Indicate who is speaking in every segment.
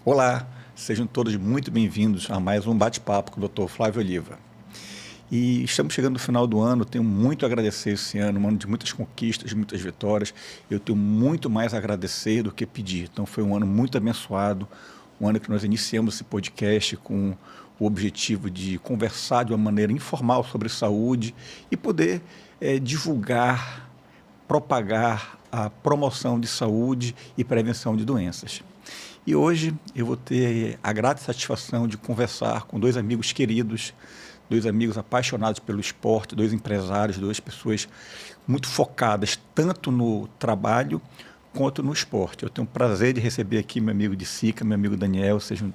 Speaker 1: Olá, sejam todos muito bem-vindos a mais um bate-papo com o Dr. Flávio Oliva. E estamos chegando no final do ano, tenho muito a agradecer esse ano, um ano de muitas conquistas, muitas vitórias. Eu tenho muito mais a agradecer do que pedir. Então foi um ano muito abençoado, um ano que nós iniciamos esse podcast com o objetivo de conversar de uma maneira informal sobre saúde e poder divulgar, propagar a promoção de saúde e prevenção de doenças. E hoje eu vou ter a grata satisfação de conversar com dois amigos queridos, dois amigos apaixonados pelo esporte, dois empresários, duas pessoas muito focadas tanto no trabalho quanto no esporte. Eu tenho o prazer de receber aqui meu amigo de Sica, meu amigo Daniel, sejam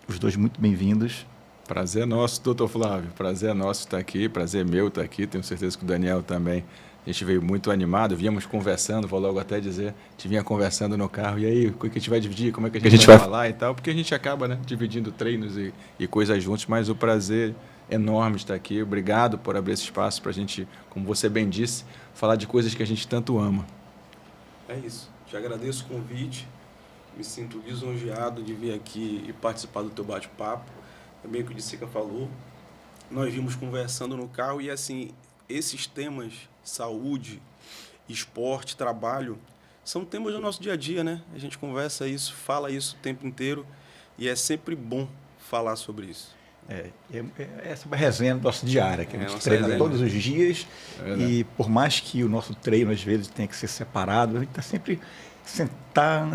Speaker 1: os dois muito bem-vindos.
Speaker 2: Prazer nosso, doutor Flávio, prazer nosso estar aqui, prazer meu estar aqui, tenho certeza que o Daniel também. A gente veio muito animado, viemos conversando, vou logo até dizer, a gente vinha conversando no carro, e aí, o que a gente vai dividir, como é que a gente vai falar e tal, porque a gente acaba, né, dividindo treinos e coisas juntos, mas o prazer enorme de estar aqui, obrigado por abrir esse espaço para a gente, como você bem disse, falar de coisas que a gente tanto ama.
Speaker 3: É isso, te agradeço o convite, me sinto lisonjeado de vir aqui e participar do teu bate-papo, também o que o Sica falou, nós vimos conversando no carro e assim, esses temas, saúde, esporte, trabalho, são temas do nosso dia a dia, né? A gente conversa isso, fala isso o tempo inteiro e é sempre bom falar sobre isso.
Speaker 1: Essa é uma resenha nossa diária, que a gente treina todos os dias e por mais que o nosso treino às vezes tenha que ser separado, a gente está sempre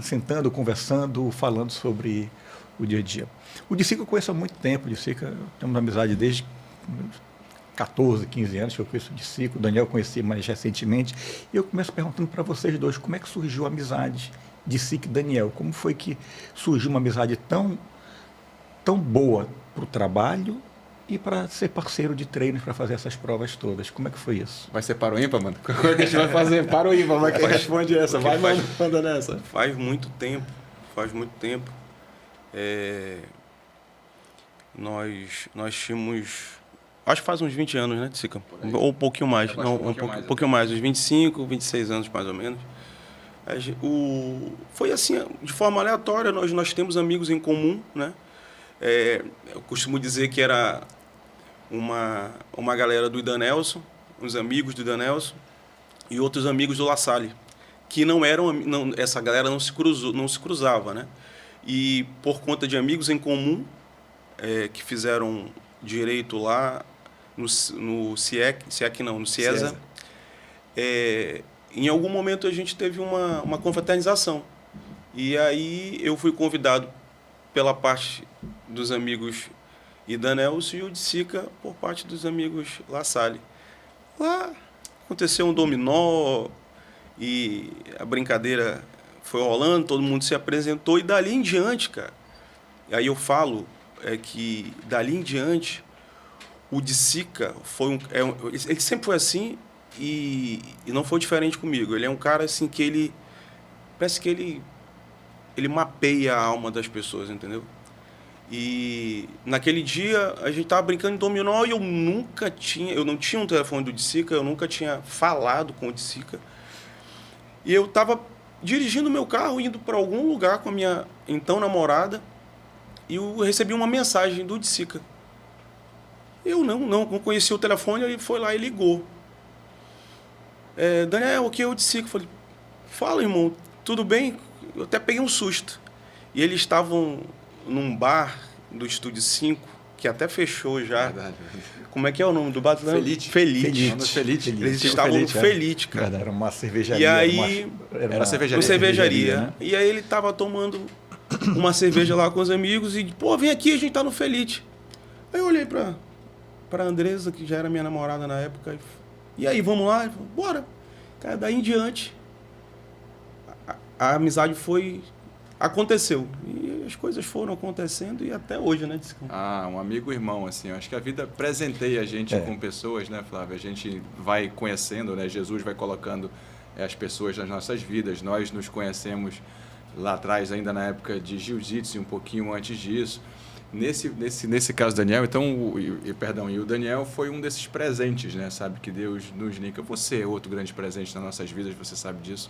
Speaker 1: sentando, conversando, falando sobre o dia a dia. O Dicica eu conheço há muito tempo, o Dicica temos uma amizade desde 14, 15 anos que eu conheço o Dicica, o Daniel eu conheci mais recentemente, e eu começo perguntando para vocês dois, como é que surgiu a amizade Dicica e Daniel? Como foi que surgiu uma amizade tão boa para o trabalho e para ser parceiro de treinos para fazer essas provas todas? Como é que foi isso?
Speaker 2: Vai ser para o ímpar, mano? Como é que a gente vai fazer? Para o ímpar, vai que responde essa, vai manda nessa.
Speaker 3: Faz muito tempo. Nós tínhamos, acho que faz uns 20 anos, né, Dicica? Ou um pouquinho mais, um pouquinho mais, uns 25, 26 anos mais ou menos. Foi assim, de forma aleatória, nós temos amigos em comum, né? Eu costumo dizer que era uma galera do Idanelson, uns amigos do Idanelson e outros amigos do La Salle, que essa galera não se cruzava, né? E por conta de amigos em comum, que fizeram direito lá no CIEC não, no CIESA, em algum momento a gente teve uma confraternização. E aí eu fui convidado pela parte dos amigos Idanelson e o Dicica por parte dos amigos La Salle. Lá aconteceu um dominó e a brincadeira foi rolando, todo mundo se apresentou e dali em diante, cara. Aí eu falo que dali em diante o Dicica ele sempre foi assim e não foi diferente comigo. Ele é um cara assim que parece que ele mapeia a alma das pessoas, entendeu? E naquele dia a gente tava brincando de dominó e eu não tinha um telefone do Dicica, eu nunca tinha falado com o Dicica. E eu tava dirigindo meu carro, indo para algum lugar com a minha então namorada, e eu recebi uma mensagem do Dicica. Eu não conhecia o telefone, ele foi lá e ligou. Daniel, aqui é o Dicica. Eu falei, fala, irmão, tudo bem? Eu até peguei um susto. E eles estavam num bar do Estúdio 5, que até fechou já.
Speaker 2: Verdade.
Speaker 3: Como é que é o nome do bar?
Speaker 2: Felite.
Speaker 3: Eles estavam no Felite, cara.
Speaker 1: Era uma cervejaria.
Speaker 3: E aí,
Speaker 2: era uma
Speaker 3: cervejaria.
Speaker 1: Né?
Speaker 3: E aí ele estava tomando uma cerveja lá com os amigos e, pô, vem aqui, a gente tá no Felite. Aí eu olhei pra Andresa, que já era minha namorada na época, e aí, vamos lá? Ele falou, bora. Cara, daí em diante, a amizade aconteceu. E as coisas foram acontecendo e até hoje, né?
Speaker 2: Um amigo irmão, assim. Eu acho que a vida presenteia a gente com pessoas, né, Flávio? A gente vai conhecendo, né? Jesus vai colocando as pessoas nas nossas vidas. Nós nos conhecemos lá atrás, ainda na época de jiu-jitsu, um pouquinho antes disso. Nesse caso, Daniel, então, e o Daniel foi um desses presentes, né? Sabe, que Deus nos liga. Você é outro grande presente nas nossas vidas, você sabe disso.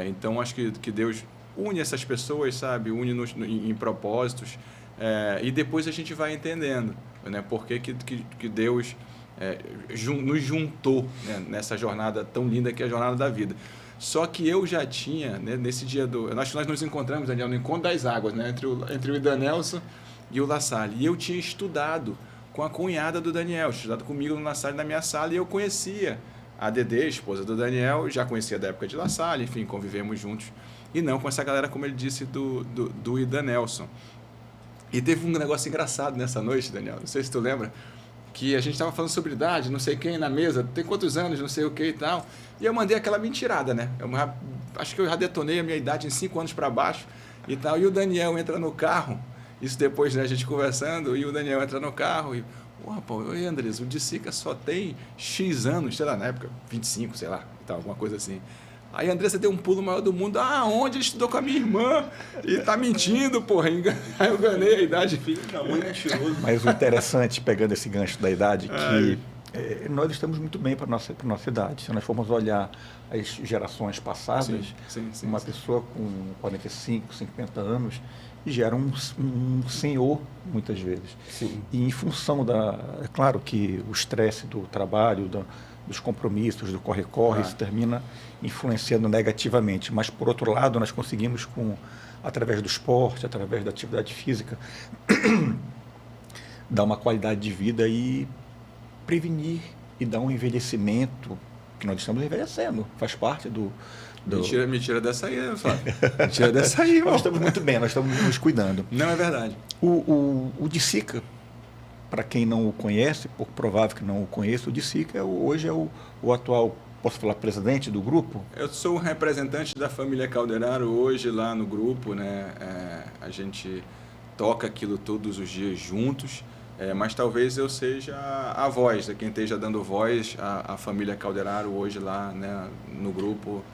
Speaker 2: Então, acho que Deus une essas pessoas, sabe? Une em propósitos. E depois a gente vai entendendo, né? Por que Deus nos juntou, né? Nessa jornada tão linda que é a jornada da vida. Só que eu já tinha, né, nesse dia nós nos encontramos, Daniel, no Encontro das Águas, né, entre o Idanelson e o La Salle. E eu tinha estudado com a cunhada do Daniel, estudado comigo no La Salle, na minha sala, e eu conhecia a Dedê, esposa do Daniel, já conhecia da época de La Salle, enfim, convivemos juntos. E não com essa galera, como ele disse, do Idanelson. E teve um negócio engraçado nessa noite, Daniel, não sei se tu lembra, que a gente estava falando sobre idade, não sei quem na mesa, tem quantos anos, não sei o que e tal. E eu mandei aquela mentirada, né? Acho que eu já detonei a minha idade em 5 anos para baixo e tal. E o Daniel entra no carro, isso depois, né, a gente conversando, e o Daniel entra no carro e... Pô, oi, Andres, o Dicica só tem X anos, sei lá, na época, 25, sei lá, e tal, alguma coisa assim. Aí a Andressa deu um pulo maior do mundo. Onde ele estudou com a minha irmã? E tá mentindo, porra. Aí eu ganhei a idade. Filho da mãe, mentiroso.
Speaker 1: Mas o interessante, pegando esse gancho da idade, que nós estamos muito bem para a nossa idade. Se nós formos olhar as gerações passadas, sim, uma pessoa com 45, 50 anos já era um senhor, muitas vezes.
Speaker 4: Sim.
Speaker 1: E em função É claro que o estresse do trabalho, dos compromissos, do corre-corre, isso termina influenciando negativamente. Mas, por outro lado, nós conseguimos, através do esporte, através da atividade física, dar uma qualidade de vida e prevenir e dar um envelhecimento, que nós estamos envelhecendo, faz parte do...
Speaker 2: Mentira dessa aí, Flávio. Mentira dessa aí, irmão.
Speaker 1: Nós estamos muito bem, nós estamos nos cuidando.
Speaker 2: Não é verdade.
Speaker 1: O Dicica, para quem não o conhece, por provável que não o conheça, o Dicica hoje é o atual, posso falar, presidente do grupo?
Speaker 2: Eu sou o representante da família Calderaro hoje lá no grupo, né? A gente toca aquilo todos os dias juntos, mas talvez eu seja a voz, quem esteja dando voz à família Calderaro hoje lá, né, no grupo.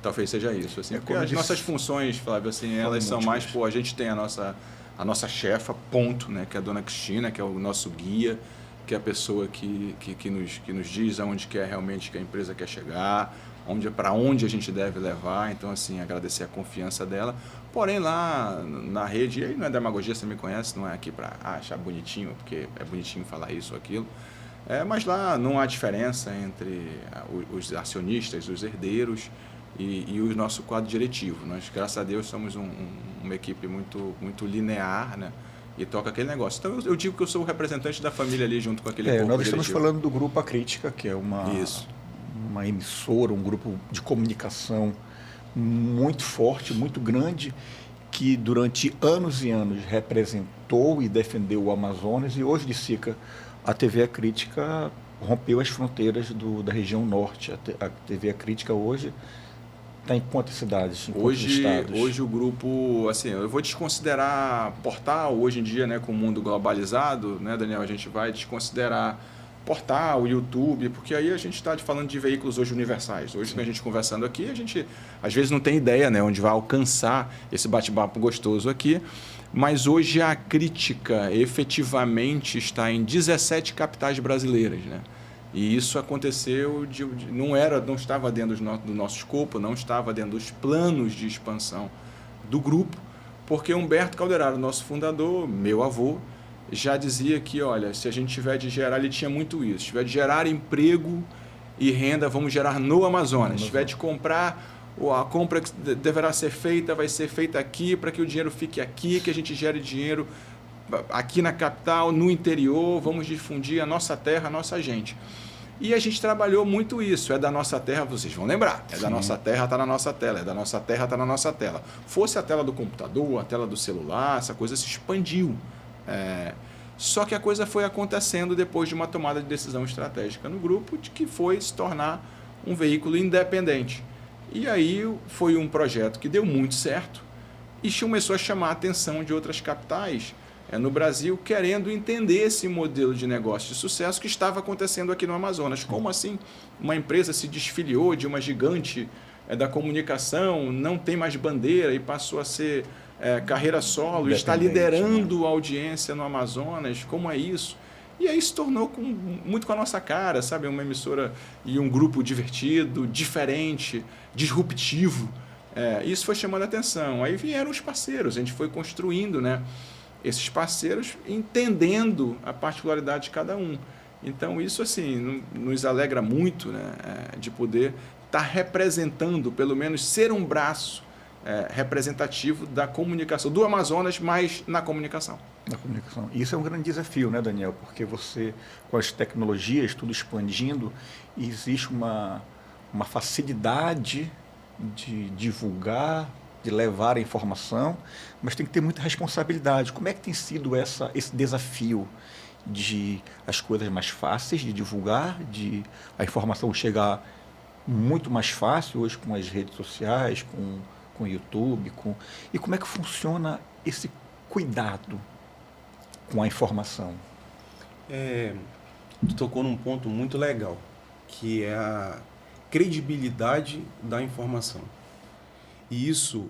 Speaker 2: Talvez seja isso, assim, porque as nossas funções, Flávio, assim, elas são mais, a gente tem a nossa chefa, ponto, né, que é a dona Cristina, que é o nosso guia, que é a pessoa que nos diz aonde quer realmente que a empresa quer chegar, para onde a gente deve levar. Então, assim, agradecer a confiança dela. Porém, lá na rede, e aí não é demagogia, você me conhece, não é aqui para achar bonitinho, porque é bonitinho falar isso ou aquilo. Mas lá não há diferença entre os acionistas, os herdeiros e o nosso quadro diretivo. Nós, graças a Deus, somos uma equipe muito, muito linear, né? E toca aquele negócio. Então, eu digo que eu sou o representante da família ali, junto com aquele corpo
Speaker 1: nós estamos
Speaker 2: diretivo.
Speaker 1: falando do Grupo A Crítica, que é uma emissora, um grupo de comunicação muito forte, muito grande, que durante anos e anos representou e defendeu o Amazonas, e hoje, Dicica, a TV A Crítica rompeu as fronteiras da região norte. A TV A Crítica hoje está em quantas cidades, em quantos estados?
Speaker 2: Hoje o grupo, assim, eu vou desconsiderar portal, hoje em dia, né, com o mundo globalizado, né, Daniel, a gente vai desconsiderar portal, YouTube, porque aí a gente está falando de veículos hoje universais. Hoje, com a gente conversando aqui, a gente às vezes não tem ideia, né, onde vai alcançar esse bate-papo gostoso aqui, mas hoje a Crítica efetivamente está em 17 capitais brasileiras, né? E isso aconteceu, não estava dentro do nosso escopo, não estava dentro dos planos de expansão do grupo, porque Humberto Calderaro, nosso fundador, meu avô, já dizia que, olha, se a gente tiver de gerar, ele tinha muito isso, se tiver de gerar emprego e renda, vamos gerar no Amazonas. Se tiver de comprar, a compra que deverá ser feita, vai ser feita aqui, para que o dinheiro fique aqui, que a gente gere dinheiro aqui na capital, no interior, vamos difundir a nossa terra, a nossa gente. E a gente trabalhou muito isso, é da nossa terra, vocês vão lembrar, é da nossa terra, está na nossa tela, é da nossa terra, está na nossa tela. Fosse a tela do computador, a tela do celular, essa coisa se expandiu. Só que a coisa foi acontecendo depois de uma tomada de decisão estratégica no grupo, de que foi se tornar um veículo independente. E aí foi um projeto que deu muito certo e começou a chamar a atenção de outras capitais no Brasil, querendo entender esse modelo de negócio de sucesso que estava acontecendo aqui no Amazonas. Como assim uma empresa se desfiliou de uma gigante da comunicação, não tem mais bandeira e passou a ser carreira solo, está liderando a audiência no Amazonas? Como é isso? E aí se tornou muito com a nossa cara, sabe? Uma emissora e um grupo divertido, diferente, disruptivo, Isso foi chamando a atenção. Aí vieram os parceiros, a gente foi construindo, né, esses parceiros, entendendo a particularidade de cada um. Então, isso assim nos alegra muito, né, de poder estar representando, pelo menos ser um braço representativo da comunicação, do Amazonas, mas na comunicação.
Speaker 1: Na comunicação. Isso é um grande desafio, né, Daniel? Porque você, com as tecnologias, tudo expandindo, existe uma facilidade de divulgar, de levar a informação, mas tem que ter muita responsabilidade. Como é que tem sido esse desafio de as coisas mais fáceis de divulgar, de a informação chegar muito mais fácil hoje com as redes sociais, com o YouTube, e como é que funciona esse cuidado com a informação?
Speaker 3: Tu tocou num ponto muito legal, que é a credibilidade da informação. E isso,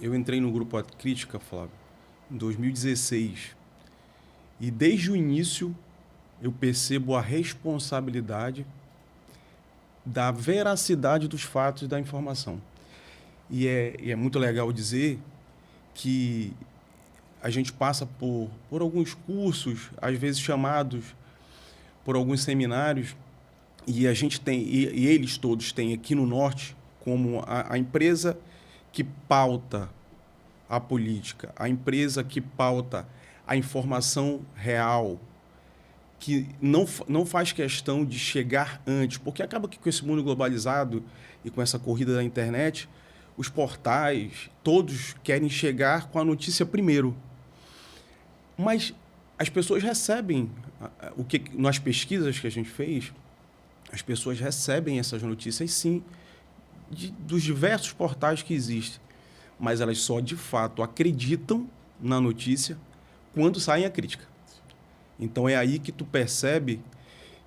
Speaker 3: eu entrei no Grupo Crítica, Flávio, em 2016, e desde o início eu percebo a responsabilidade da veracidade dos fatos e da informação. E é muito legal dizer que a gente passa por alguns cursos, às vezes chamados por alguns seminários, e a gente tem, e eles todos têm aqui no Norte, como a empresa que pauta a política, a empresa que pauta a informação real, que não faz questão de chegar antes, porque acaba que com esse mundo globalizado e com essa corrida da internet, os portais, todos querem chegar com a notícia primeiro. Mas as pessoas recebem, nas pesquisas que a gente fez, as pessoas recebem essas notícias, sim, dos diversos portais que existem. Mas elas só, de fato, acreditam na notícia quando saem a crítica. Então, é aí que tu percebe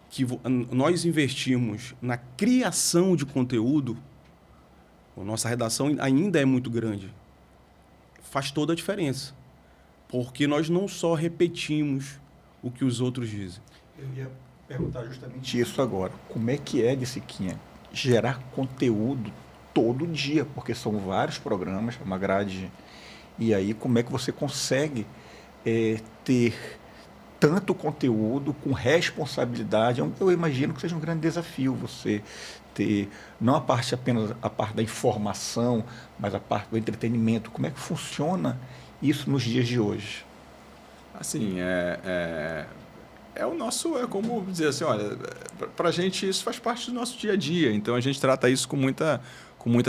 Speaker 3: que nós investimos na criação de conteúdo. A nossa redação ainda é muito grande. Faz toda a diferença. Porque nós não só repetimos o que os outros dizem.
Speaker 1: Eu ia perguntar justamente isso agora. Como é que é, Siquinha, gerar conteúdo todo dia? Porque são vários programas, uma grade. E aí, como é que você consegue ter tanto conteúdo com responsabilidade? Eu imagino que seja um grande desafio você ter, não apenas a parte da informação, mas a parte do entretenimento. Como é que funciona isso nos dias de hoje?
Speaker 2: Assim, o nosso, é como dizer assim, olha, para a gente isso faz parte do nosso dia a dia, então a gente trata isso com muita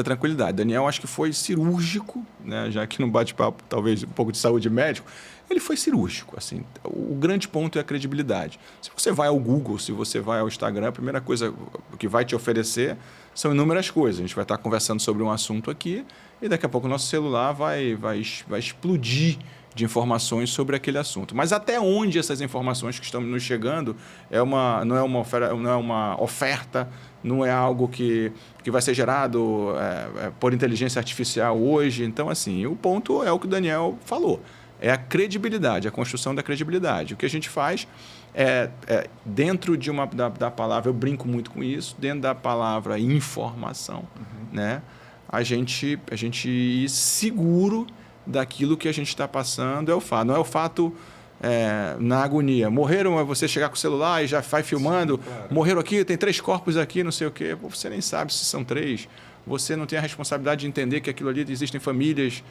Speaker 2: tranquilidade. Daniel, acho que foi cirúrgico, né, já que no bate-papo talvez um pouco de saúde médico, ele foi cirúrgico. Assim, o grande ponto é a credibilidade. Se você vai ao Google, se você vai ao Instagram, a primeira coisa que vai te oferecer são inúmeras coisas. A gente vai estar conversando sobre um assunto aqui e daqui a pouco o nosso celular vai explodir de informações sobre aquele assunto. Mas até onde essas informações que estão nos chegando não é uma oferta, não é algo que vai ser gerado por inteligência artificial hoje. Então, assim, o ponto é o que o Daniel falou. É a credibilidade, a construção da credibilidade. O que a gente faz dentro da palavra, eu brinco muito com isso, dentro da palavra informação, né? A gente ir seguro daquilo que a gente está passando é o fato. Não é o fato na agonia. Morreram, é você chegar com o celular e já vai filmando. Sim, claro. Morreram aqui, tem 3 corpos aqui, não sei o quê. Você nem sabe se são 3. Você não tem a responsabilidade de entender que aquilo ali existem famílias,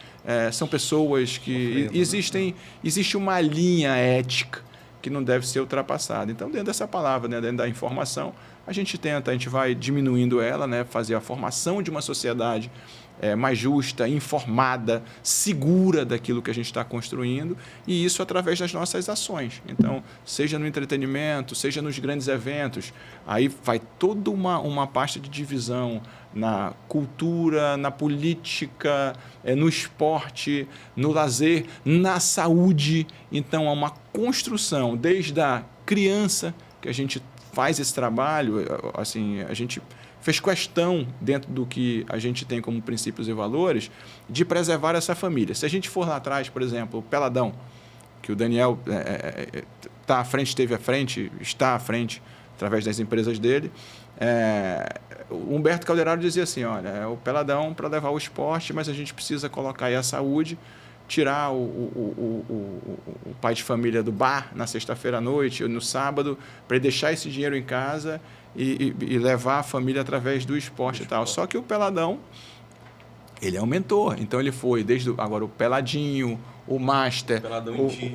Speaker 2: são pessoas que existe uma linha ética que não deve ser ultrapassada. Então, dentro dessa palavra, né, dentro da informação, a gente vai diminuindo ela, né, fazer a formação de uma sociedade mais justa, informada, segura daquilo que a gente está construindo, e isso através das nossas ações. Então, seja no entretenimento, seja nos grandes eventos, aí vai toda uma pasta de divisão na cultura, na política, no esporte, no lazer, na saúde. Então, há uma construção desde a criança que a gente faz esse trabalho, assim, a gente fez questão, dentro do que a gente tem como princípios e valores, de preservar essa família. Se a gente for lá atrás, por exemplo, o Peladão, que o Daniel está à frente, esteve à frente, está à frente, através das empresas dele, O Humberto Calderaro dizia assim, olha, é o peladão para levar o esporte, mas a gente precisa colocar aí a saúde, tirar o pai de família do bar na sexta-feira à noite ou no sábado, para ele deixar esse dinheiro em casa e levar a família através do esporte e tal. Só que o peladão, ele é um mentor. Então, ele foi desde agora o peladinho, o master,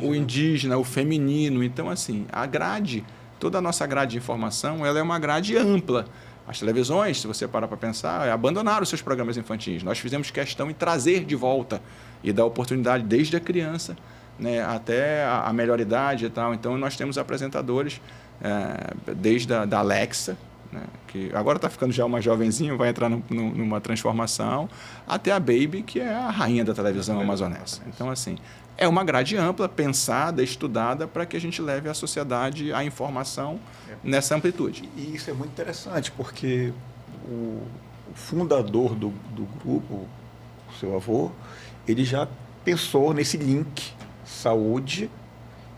Speaker 2: o indígena, o feminino. Então, assim, a grade, toda a nossa grade de informação, ela é uma grade ampla. As televisões, se você parar para pensar, abandonaram os seus programas infantis. Nós fizemos questão em trazer de volta e dar oportunidade desde a criança, né, até a melhor idade e tal. Então, nós temos apresentadores, desde a Alexa, né, que agora está ficando já uma jovenzinha, vai entrar numa transformação, até a Baby, que é a rainha da televisão amazonense. Então, assim, é uma grade ampla, pensada, estudada, para que a gente leve à sociedade a informação nessa amplitude.
Speaker 1: E isso é muito interessante, porque o fundador do grupo, o seu avô, ele já pensou nesse link saúde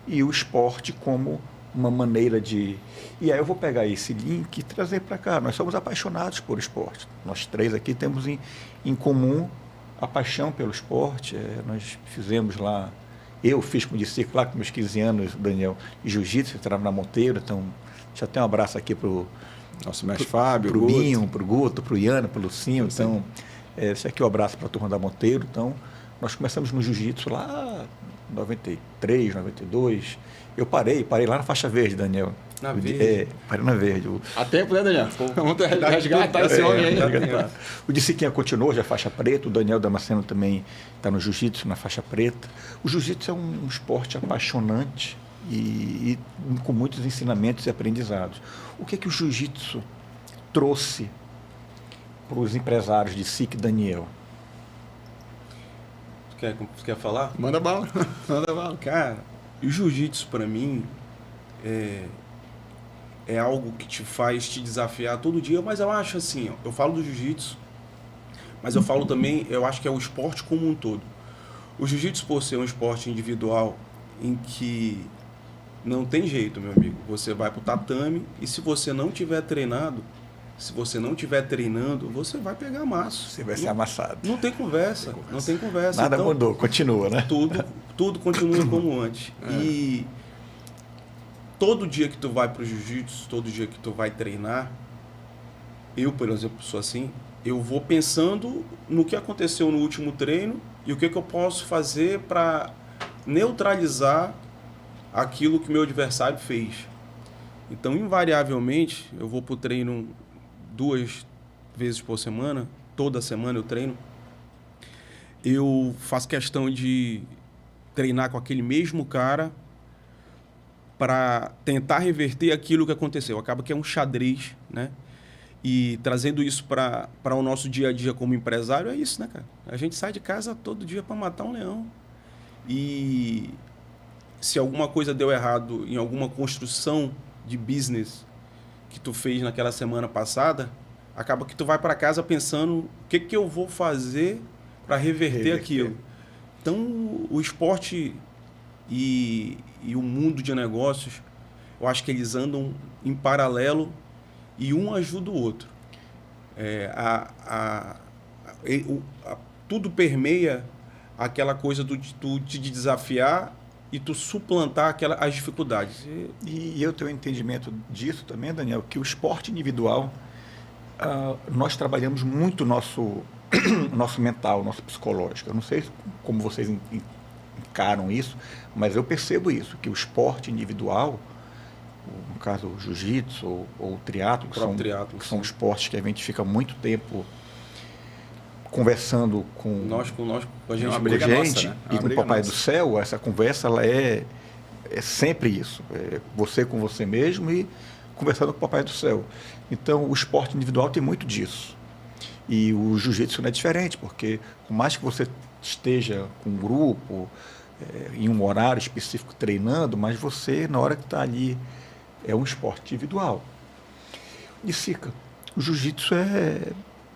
Speaker 1: e o esporte como uma maneira de... E aí eu vou pegar esse link e trazer para cá. Nós somos apaixonados por esporte. Nós três aqui temos em comum a paixão pelo esporte. Nós fizemos lá... Eu fiz com o Dicico lá com meus 15 anos, Daniel, jiu-jitsu, entrava na Monteiro. Então, já tem um abraço aqui para o
Speaker 2: nosso mestre Fábio,
Speaker 1: para o Binho, para o Guto, para o Iano, para o Lucinho. Então, esse aqui é o abraço para a turma da Monteiro. Então, nós começamos no jiu-jitsu lá em 93, 92. Eu parei lá na faixa verde, Daniel.
Speaker 3: Na verde?
Speaker 1: Parei na verde.
Speaker 2: Há tempo, né, Daniel? Vamos resgatar esse homem aí.
Speaker 1: O Diciquinha continuou já faixa preta, o Daniel Damasceno também está no jiu-jitsu, na faixa preta. O jiu-jitsu é um esporte apaixonante e com muitos ensinamentos e aprendizados. O que é que o jiu-jitsu trouxe para os empresários de SIC, Daniel?
Speaker 3: Você quer falar?
Speaker 2: Manda bala. Manda bala.
Speaker 3: Cara, o jiu-jitsu para mim é algo que te faz te desafiar todo dia, mas eu acho assim, ó, eu falo do jiu-jitsu, mas eu falo também, eu acho que é o esporte como um todo. O jiu-jitsu, por ser um esporte individual, em que não tem jeito, meu amigo, você vai pro tatame e se você não tiver treinado, se você não estiver treinando, você vai pegar amasso.
Speaker 1: Você vai ser amassado.
Speaker 3: Não tem conversa. Não tem conversa.
Speaker 1: Nada então, mudou, continua, né?
Speaker 3: Tudo continua como antes. E todo dia que tu vai para o jiu-jitsu, todo dia que tu vai treinar, eu, por exemplo, sou assim, eu vou pensando no que aconteceu no último treino e o que eu posso fazer para neutralizar aquilo que meu adversário fez. Então, invariavelmente, eu vou para o treino 2 vezes por semana, toda semana eu treino. Eu faço questão de treinar com aquele mesmo cara para tentar reverter aquilo que aconteceu. Acaba que é um xadrez, né? E trazendo isso para o nosso dia a dia como empresário, é isso, né, cara? A gente sai de casa todo dia para matar um leão. E se alguma coisa deu errado em alguma construção de business que tu fez naquela semana passada, acaba que tu vai para casa pensando o que eu vou fazer para reverter aquilo. Então, o esporte e o mundo de negócios, eu acho que eles andam em paralelo e um ajuda o outro. Tudo permeia aquela coisa de tu te desafiar e tu suplantar as dificuldades.
Speaker 1: E eu tenho um entendimento disso também, Daniel, que o esporte individual, nós trabalhamos muito o nosso mental, nosso psicológico. Eu não sei como vocês encaram isso, mas eu percebo isso, que o esporte individual, no caso o jiu-jitsu ou o triatlo, que são esportes que a gente fica muito tempo conversando com
Speaker 3: a gente,
Speaker 1: nossa, né? E com o Papai do Céu, essa conversa ela é sempre isso. Você com você mesmo e conversando com o Papai do Céu. Então, o esporte individual tem muito disso. E o jiu-jitsu não é diferente, porque por mais que você esteja com um grupo, em um horário específico treinando, mas você, na hora que está ali, é um esporte individual. Dicica, o jiu-jitsu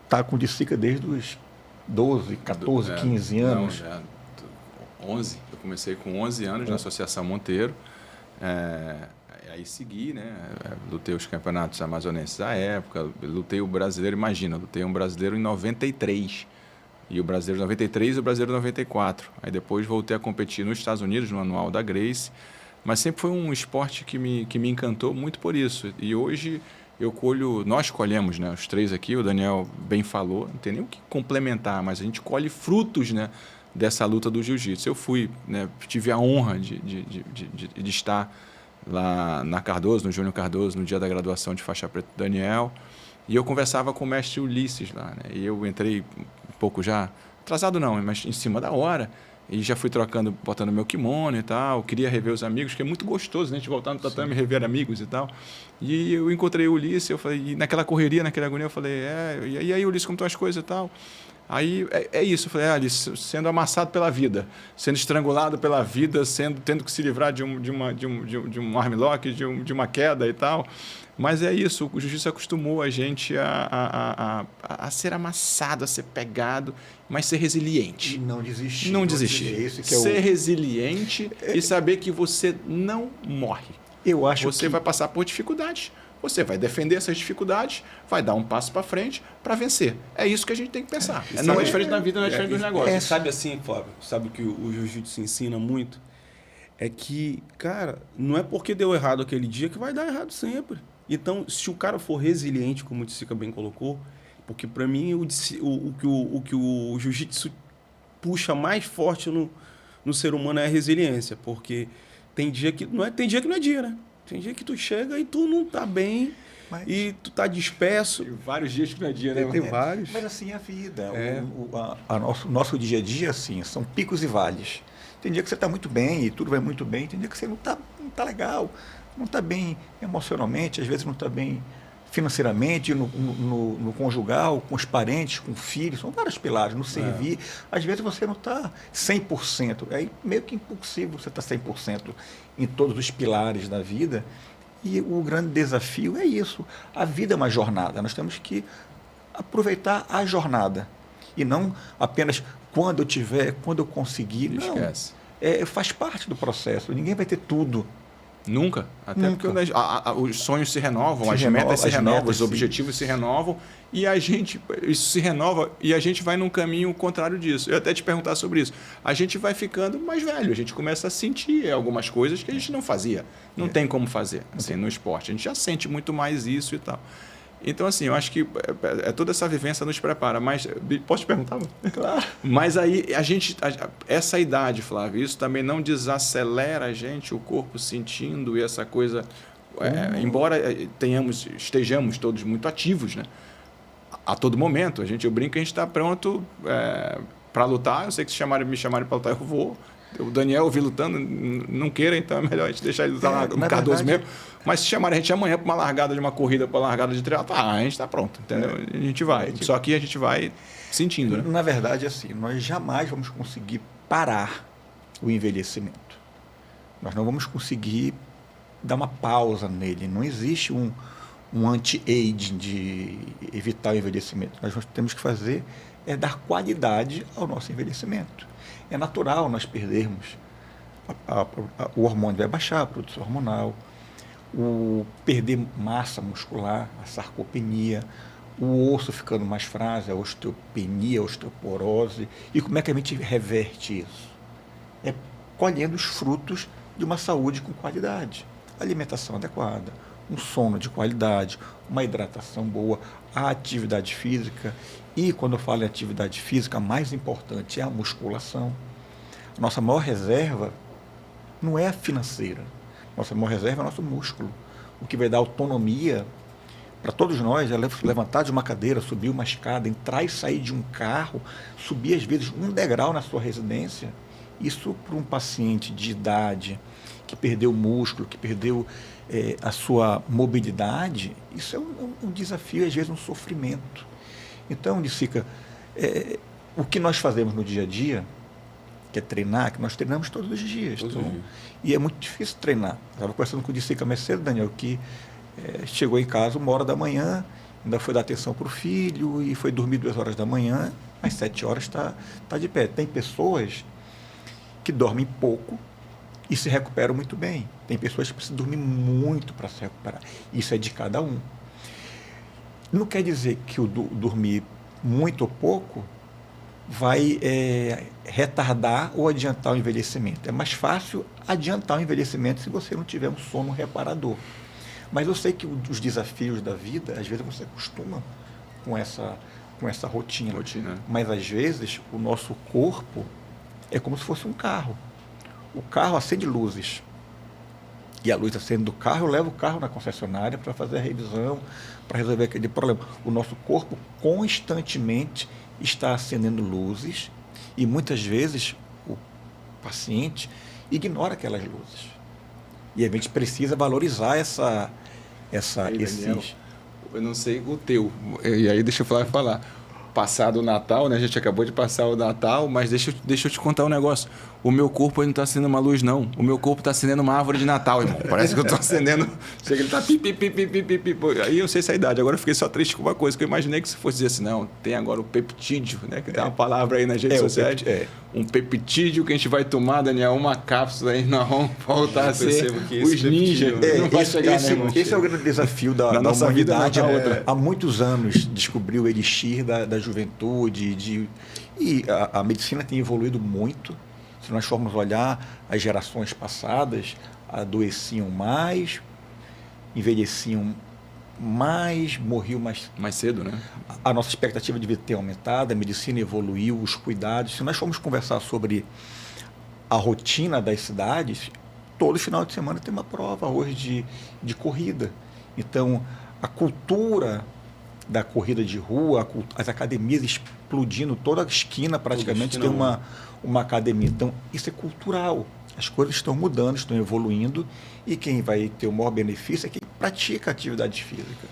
Speaker 1: está com Dicica desde os 12, 14, 15 anos.
Speaker 2: Não, já 11. Eu comecei com 11 anos na Associação Monteiro. aí segui, né? Lutei os campeonatos amazonenses à época, lutei o brasileiro, imagina, lutei um brasileiro em 93. E o brasileiro 93 e o brasileiro 94. Aí depois voltei a competir nos Estados Unidos, no anual da Gracie. Mas sempre foi um esporte que me encantou muito por isso. E hoje nós colhemos, né? Os três aqui, o Daniel bem falou, não tem nem o que complementar, mas a gente colhe frutos, né? Dessa luta do jiu-jitsu. Eu fui, né? Tive a honra de estar lá na Cardoso, no Júnior Cardoso, no dia da graduação de faixa preta do Daniel. E eu conversava com o mestre Ulisses lá, né? E eu entrei um pouco já, atrasado não, mas em cima da hora, e já fui botando meu kimono e tal, queria rever os amigos, que é muito gostoso, né? A gente voltar no tatame e rever amigos e tal. E eu encontrei o Ulisses, eu falei, e naquela correria, naquela agonia, eu falei, e aí Ulisses, como estão as coisas e tal? Aí é isso, eu falei, Ulisses, sendo amassado pela vida, sendo estrangulado pela vida, tendo que se livrar de um armlock, de uma queda e tal. Mas é isso, o jiu-jitsu acostumou a gente a ser amassado, a ser pegado, mas ser resiliente.
Speaker 1: E não desistir.
Speaker 2: Não desistir.
Speaker 1: É isso que é
Speaker 2: ser resiliente e saber que você não morre.
Speaker 1: Eu acho
Speaker 2: você vai passar por dificuldades, você vai defender essas dificuldades, vai dar um passo para frente para vencer. É isso que a gente tem que pensar. Não é diferente na vida, não é diferente dos negócios.
Speaker 3: Sabe assim, Flávio, sabe que o jiu-jitsu ensina muito? É que, cara, não é porque deu errado aquele dia que vai dar errado sempre. Então, se o cara for resiliente, como o Tsica bem colocou, porque para mim o que o jiu-jitsu puxa mais forte no ser humano é a resiliência, porque tem dia que não é dia, né? Tem dia que tu chega e tu não tá bem, e tu tá disperso.
Speaker 2: Tem vários dias que não é dia, né?
Speaker 3: Tem vários.
Speaker 1: Mas assim é a vida. Nosso dia a dia, assim, são picos e vales. Tem dia que você está muito bem e tudo vai muito bem, tem dia que você não tá legal, não está bem emocionalmente, às vezes não está bem financeiramente, no conjugal, com os parentes, com o filho, são vários pilares, no servir. Às vezes você não está 100%, é meio que impossível você estar 100% em todos os pilares da vida. E o grande desafio é isso, a vida é uma jornada, nós temos que aproveitar a jornada e não apenas quando eu conseguir. Não,
Speaker 2: esquece.
Speaker 1: Faz parte do processo, ninguém vai ter tudo.
Speaker 2: Nunca. Até porque os sonhos se renovam, as metas se renovam, os objetivos se renovam e isso se renova e a gente vai num caminho contrário disso. Eu até te perguntar sobre isso. A gente vai ficando mais velho, a gente começa a sentir algumas coisas que a gente não fazia. Não tem como fazer assim, no esporte. A gente já sente muito mais isso e tal. Então, assim, eu acho que toda essa vivência nos prepara. Mas, posso te perguntar?
Speaker 1: Claro.
Speaker 2: Mas aí, essa idade, Flávio, isso também não desacelera a gente, o corpo sentindo e essa coisa... embora estejamos todos muito ativos, né? A todo momento. Eu brinco que a gente está pronto para lutar. Eu sei que se me chamarem para lutar, eu vou. O Daniel eu vi lutando, não queira, então é melhor a gente deixar ele lutar no Cardoso mesmo. Mas se chamarem a gente amanhã para uma largada de uma corrida, para uma largada de triatlo, a gente está pronto, entendeu? A gente vai. Só que a gente vai sentindo, né?
Speaker 1: Na verdade, assim, nós jamais vamos conseguir parar o envelhecimento. Nós não vamos conseguir dar uma pausa nele. Não existe um anti-aging de evitar o envelhecimento. Nós temos que fazer dar qualidade ao nosso envelhecimento. É natural nós perdermos. O hormônio vai baixar, a produção hormonal, perder massa muscular, a sarcopenia, o osso ficando mais frágil, a osteopenia, a osteoporose. E como é que a gente reverte isso? É colhendo os frutos de uma saúde com qualidade. Alimentação adequada, um sono de qualidade, uma hidratação boa, a atividade física. E quando eu falo em atividade física, a mais importante é a musculação. Nossa maior reserva não é a financeira. Nossa maior reserva é o nosso músculo. O que vai dar autonomia para todos nós é levantar de uma cadeira, subir uma escada, entrar e sair de um carro, subir às vezes um degrau na sua residência. Isso para um paciente de idade que perdeu o músculo, que perdeu a sua mobilidade, isso é um desafio, às vezes um sofrimento. Então, Tsica, o que nós fazemos no dia a dia, que é treinar, que nós treinamos todos os dias. E é muito difícil treinar. Estava conversando com o Tsica mais cedo, Daniel, que chegou em casa 1h, ainda foi dar atenção para o filho e foi dormir 2h, às 7 horas está de pé. Tem pessoas que dormem pouco e se recuperam muito bem. Tem pessoas que precisam dormir muito para se recuperar. Isso é de cada um. Não quer dizer que o dormir muito ou pouco vai retardar ou adiantar o envelhecimento. É mais fácil adiantar o envelhecimento se você não tiver um sono reparador. Mas eu sei que os desafios da vida, às vezes você acostuma com essa rotina. Mas às vezes o nosso corpo é como se fosse um carro. O carro acende luzes. E a luz acende do carro, eu levo o carro na concessionária para fazer a revisão, para resolver aquele problema. O nosso corpo constantemente está acendendo luzes e muitas vezes o paciente ignora aquelas luzes. E a gente precisa valorizar
Speaker 2: Daniel, eu não sei o teu, e aí deixa o Flávio falar. Passado o Natal, né? A gente acabou de passar o Natal, mas deixa eu te contar um negócio. O meu corpo aí não está acendendo uma luz, não. O meu corpo está acendendo uma árvore de Natal, irmão. Parece que eu estou acendendo. Chega, ele está pi. Aí eu não sei essa idade. Agora eu fiquei só triste com uma coisa, que eu imaginei que você fosse dizer assim, não, tem agora o peptídeo, né? Que tem uma palavra aí nas redes sociais. Um peptídeo que a gente vai tomar, Daniel, uma cápsula aí, nós vamos voltar a ser os ninjas. Não vai chegar,
Speaker 1: esse é o grande desafio da
Speaker 2: nossa
Speaker 1: humanidade.
Speaker 2: Vida.
Speaker 1: Há muitos anos descobriu o elixir da juventude. E a medicina tem evoluído muito. Se nós formos olhar, as gerações passadas adoeciam mais, envelheciam mais, morriam mais
Speaker 2: cedo, né?
Speaker 1: A nossa expectativa de vida tem aumentado, a medicina evoluiu, os cuidados. Se nós formos conversar sobre a rotina das cidades, todo final de semana tem uma prova hoje de corrida. Então, a cultura da corrida de rua, as academias explodindo, toda a esquina praticamente tem uma academia. Então, isso é cultural. As coisas estão mudando, estão evoluindo, e quem vai ter o maior benefício é quem pratica atividade física.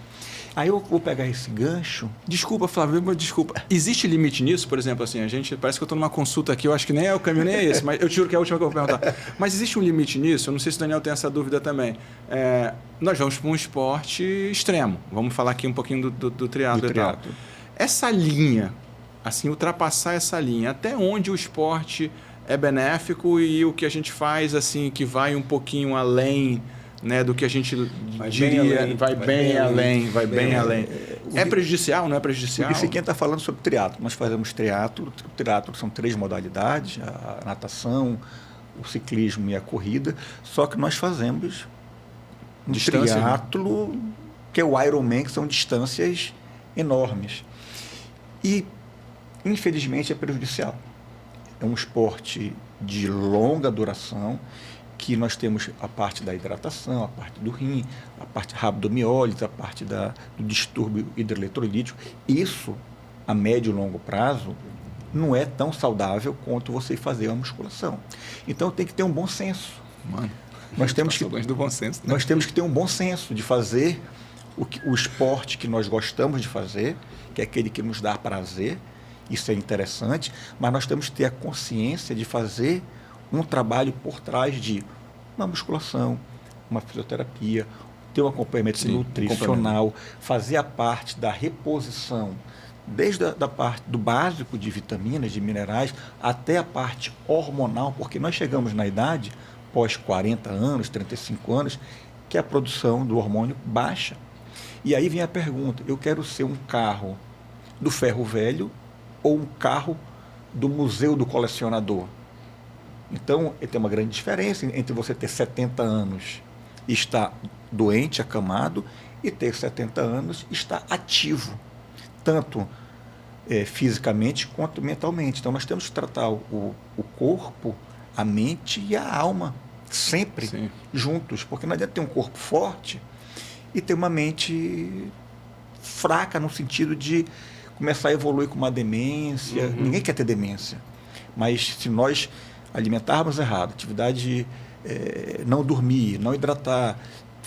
Speaker 1: Aí eu vou pegar esse gancho.
Speaker 2: Desculpa, Flávio, desculpa. Existe limite nisso? Por exemplo, assim, parece que eu estou numa consulta aqui, eu acho que nem é o caminho, nem é esse, mas eu te juro que é a última que eu vou perguntar. Mas existe um limite nisso? Eu não sei se o Daniel tem essa dúvida também. Nós vamos para um esporte extremo. Vamos falar aqui um pouquinho do triatlo e tal. Essa linha, assim, ultrapassar essa linha, até onde o esporte é benéfico e o que a gente faz, assim, que vai um pouquinho além, né, do que a gente diria, vai bem além. É prejudicial, não é prejudicial?
Speaker 1: O Siquinha está falando sobre triatlo. Nós fazemos triatlo. O triatlo são 3 modalidades, a natação, o ciclismo e a corrida, só que nós fazemos um triatlo, que é o Ironman, que são distâncias enormes. E, infelizmente, é prejudicial. É um esporte de longa duração, que nós temos a parte da hidratação, a parte do rim, a parte rabdomiólise, a parte do distúrbio hidroeletrolítico. Isso, a médio e longo prazo, não é tão saudável quanto você fazer a musculação. Então, tem que ter um bom senso. Nós temos que
Speaker 2: do bom senso, né?
Speaker 1: Nós temos que ter um bom senso de fazer o esporte que nós gostamos de fazer, que é aquele que nos dá prazer. Isso é interessante, mas nós temos que ter a consciência de fazer um trabalho por trás de uma musculação, uma fisioterapia, ter um acompanhamento nutricional, fazer a parte da reposição, desde a parte do básico de vitaminas, de minerais, até a parte hormonal, porque nós chegamos na idade, pós 40 anos, 35 anos, que a produção do hormônio baixa. E aí vem a pergunta, eu quero ser um carro do ferro velho ou um carro do museu do colecionador? Então, tem uma grande diferença entre você ter 70 anos e estar doente, acamado, e ter 70 anos e estar ativo, tanto fisicamente quanto mentalmente. Então, nós temos que tratar o corpo, a mente e a alma sempre juntos, porque não adianta ter um corpo forte e ter uma mente fraca no sentido de começar a evoluir com uma demência. Ninguém quer ter demência, mas se nós alimentarmos errado, atividade, não dormir, não hidratar,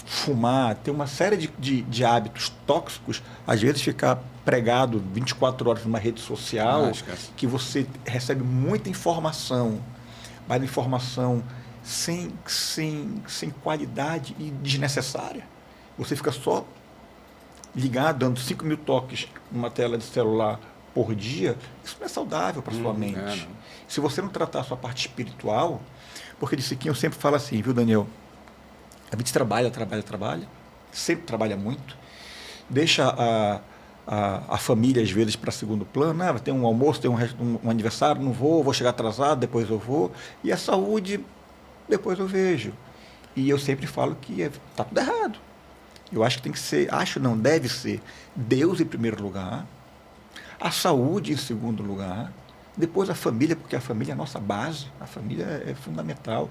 Speaker 1: fumar, ter uma série de hábitos tóxicos, às vezes ficar pregado 24 horas numa rede social, que você recebe muita informação, mas informação sem qualidade e desnecessária. Você fica só ligado, dando 5.000 toques numa tela de celular por dia, isso não é saudável para sua mente.
Speaker 2: Não.
Speaker 1: Se você não tratar a sua parte espiritual, porque de Siquinho sempre fala assim, viu, Daniel? A gente trabalha, sempre trabalha muito, deixa a família, às vezes, para segundo plano. Tem um almoço, tem um aniversário, não vou chegar atrasado, depois eu vou. E a saúde, depois eu vejo. E eu sempre falo que está tudo errado. Eu acho que tem que ser, deve ser Deus em primeiro lugar, a saúde em segundo lugar, depois a família, porque a família é a nossa base, a família é fundamental.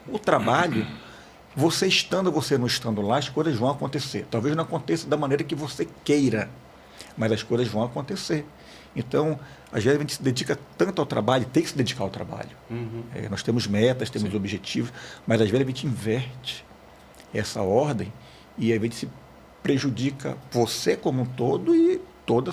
Speaker 1: O trabalho, você estando ou você não estando lá, as coisas vão acontecer. Talvez não aconteça da maneira que você queira, mas as coisas vão acontecer. Então, às vezes a gente se dedica tanto ao trabalho, tem que se dedicar ao trabalho. Nós temos metas, temos objetivos, mas às vezes a gente inverte essa ordem e às vezes se prejudica você como um todo e toda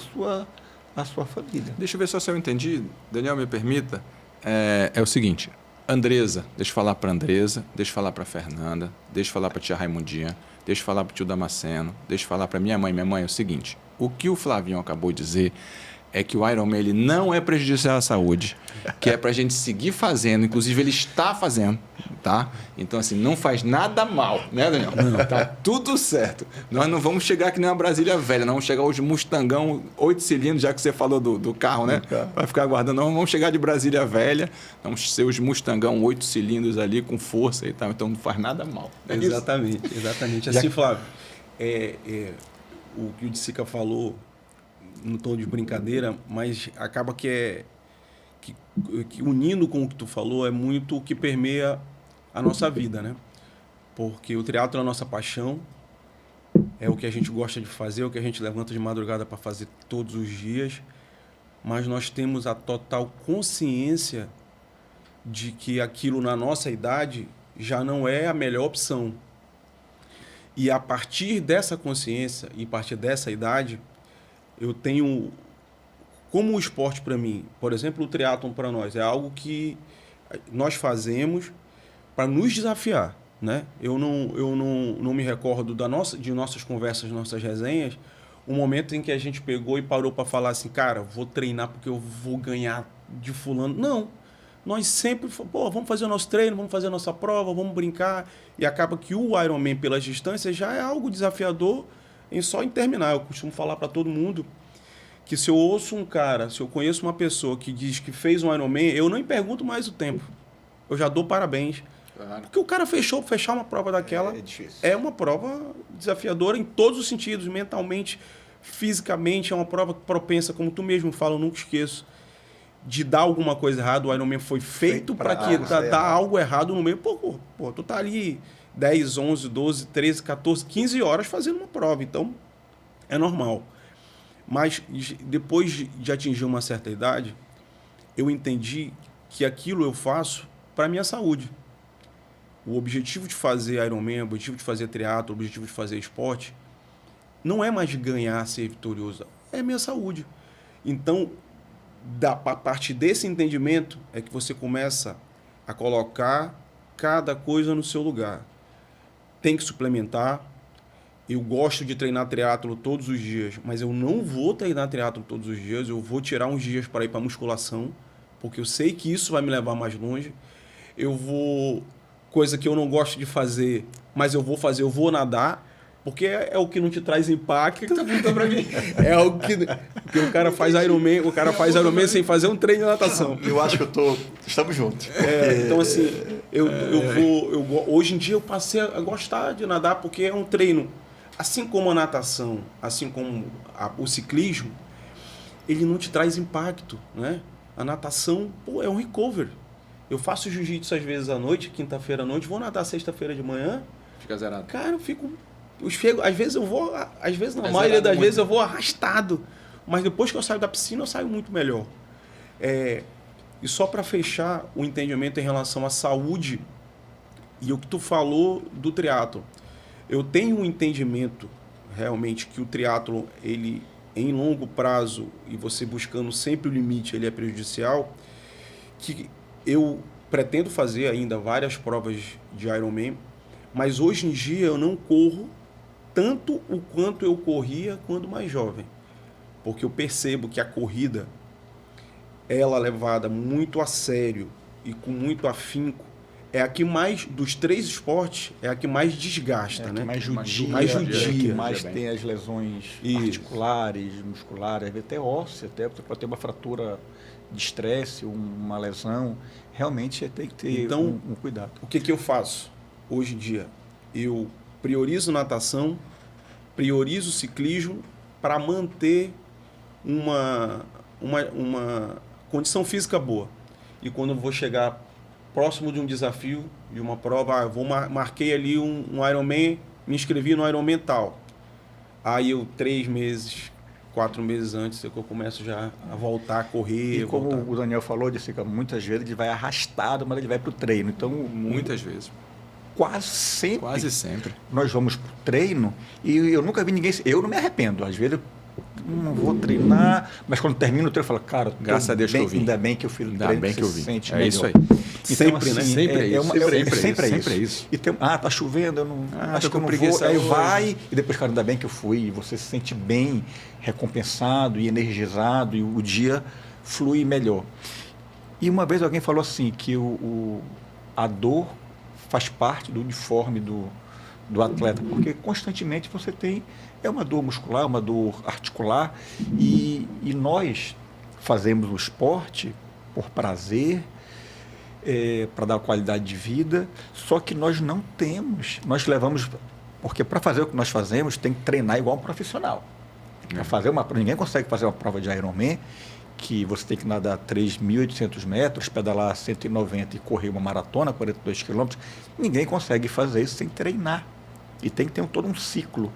Speaker 1: a sua família.
Speaker 2: Deixa eu ver só se eu entendi. Daniel, me permita. É o seguinte, Andresa, deixa eu falar para Andresa, deixa eu falar para Fernanda, deixa eu falar para tia Raimundinha, deixa eu falar para o tio Damasceno, deixa eu falar para minha mãe. Minha mãe, é o seguinte, o que o Flavinho acabou de dizer é que o Ironman ele não é prejudicial à saúde, que é para a gente seguir fazendo, inclusive ele está fazendo, tá? Então, assim, não faz nada mal, né, Daniel? Não. Tá tudo certo. Nós não vamos chegar que nem uma Brasília velha, não vamos chegar hoje Mustangão 8 cilindros, já que você falou do carro, né? Vai ficar aguardando, não vamos chegar de Brasília velha, vamos ser os Mustangão 8 cilindros ali com força e tal, então não faz nada mal.
Speaker 3: Exatamente. Assim, Flávio, o que o Dissica falou no tom de brincadeira, mas acaba que unindo com o que tu falou é muito o que permeia a nossa vida, né? Porque o triatlo é a nossa paixão, é o que a gente gosta de fazer, é o que a gente levanta de madrugada para fazer todos os dias, mas nós temos a total consciência de que aquilo na nossa idade já não é a melhor opção. E a partir dessa consciência e a partir dessa idade, eu tenho, como o esporte para mim, por exemplo, o triatlon para nós, é algo que nós fazemos para nos desafiar, né? Eu não me recordo de nossas conversas, nossas resenhas, um momento em que a gente pegou e parou para falar assim, cara, vou treinar porque eu vou ganhar de fulano. Não, nós sempre, vamos fazer o nosso treino, vamos fazer a nossa prova, vamos brincar. E acaba que o Ironman pelas distâncias já é algo desafiador só em terminar. Eu costumo falar para todo mundo que se eu ouço um cara, se eu conheço uma pessoa que diz que fez um Ironman, eu nem pergunto mais o tempo. Eu já dou parabéns. Claro. Porque o cara fechar uma prova daquela é uma prova desafiadora em todos os sentidos, mentalmente, fisicamente, é uma prova propensa, como tu mesmo fala, eu nunca esqueço, de dar alguma coisa errada. O Ironman foi feito para dar algo errado no meio. Pô, tu tá ali 10, 11, 12, 13, 14, 15 horas fazendo uma prova. Então, é normal. Mas, depois de atingir uma certa idade, eu entendi que aquilo eu faço para a minha saúde. O objetivo de fazer Ironman, o objetivo de fazer triatlo, o objetivo de fazer esporte, não é mais ganhar, ser vitorioso. É a minha saúde. Então, a partir desse entendimento, é que você começa a colocar cada coisa no seu lugar. Tem que suplementar. Eu gosto de treinar triatlo todos os dias, mas eu não vou treinar triatlo todos os dias. Eu vou tirar uns dias para ir para musculação, porque eu sei que isso vai me levar mais longe. Coisa que eu não gosto de fazer, mas eu vou nadar, porque é o que não te traz impacto. O que tá perguntando para mim? É o que o cara faz Ironman, sem fazer um treino de natação.
Speaker 1: Eu acho que estamos juntos.
Speaker 3: Então assim, hoje em dia eu passei a gostar de nadar porque é um treino, assim como a natação, assim como o ciclismo, ele não te traz impacto, né? A natação, é um recovery. Eu faço jiu-jitsu às vezes à noite, quinta-feira à noite, vou nadar sexta-feira de manhã.
Speaker 2: Fica zerado.
Speaker 3: Cara, às vezes eu vou, às vezes na maioria das vezes eu vou arrastado. Mas depois que eu saio da piscina, eu saio muito melhor. E só para fechar o entendimento em relação à saúde e o que tu falou do triatlo. Eu tenho um entendimento realmente que o triatlo, ele em longo prazo, e você buscando sempre o limite, ele é prejudicial, que eu pretendo fazer ainda várias provas de Ironman, mas hoje em dia eu não corro tanto o quanto eu corria quando mais jovem. Porque eu percebo que a corrida, ela levada muito a sério e com muito afinco, é a que mais, dos 3 esportes, é a que mais desgasta, né?
Speaker 1: Que mais judia,
Speaker 3: mais judia.
Speaker 1: que mais tem as lesões articulares, musculares, às vezes até ósseas, até você pode ter uma fratura de estresse, uma lesão. Realmente tem que ter
Speaker 3: então,
Speaker 1: um cuidado.
Speaker 3: O que eu faço hoje em dia? Eu priorizo natação, priorizo ciclismo para manter uma condição física boa. E quando eu vou chegar próximo de um desafio, de uma prova, marquei ali um Ironman, me inscrevi no Ironman tal. Aí 3 meses, 4 meses antes é que eu começo já a voltar a correr.
Speaker 1: E como o Daniel falou, disse que muitas vezes ele vai arrastado, mas ele vai para o treino. Então,
Speaker 2: muitas vezes.
Speaker 1: Quase sempre. Nós vamos para o treino e eu nunca vi ninguém... Eu não me arrependo. Às vezes eu não vou treinar, mas quando termino o treino eu falo, cara,
Speaker 2: graças a Deus que eu vim.
Speaker 1: Ainda bem que eu fiz o treino,
Speaker 2: ainda bem que eu vim.
Speaker 1: Sente
Speaker 2: melhor. Isso aí.
Speaker 1: Então,
Speaker 3: sempre,
Speaker 1: assim,
Speaker 3: né?
Speaker 1: Sempre é isso. E tem, tá chovendo, eu não, acho que eu não vou. Aí vai, e depois, cara, ainda bem que eu fui. E você se sente bem, recompensado e energizado, e o dia flui melhor. E uma vez alguém falou assim, que a dor faz parte do uniforme do atleta, porque constantemente você tem uma dor muscular, uma dor articular, e nós fazemos o esporte por prazer, para dar qualidade de vida, só que nós não temos, nós levamos, porque para fazer o que nós fazemos tem que treinar igual um profissional. Ninguém consegue fazer uma prova de Ironman, que você tem que nadar 3.800 metros, pedalar 190 e correr uma maratona, 42 quilômetros. Ninguém consegue fazer isso sem treinar. E tem que ter todo um ciclo.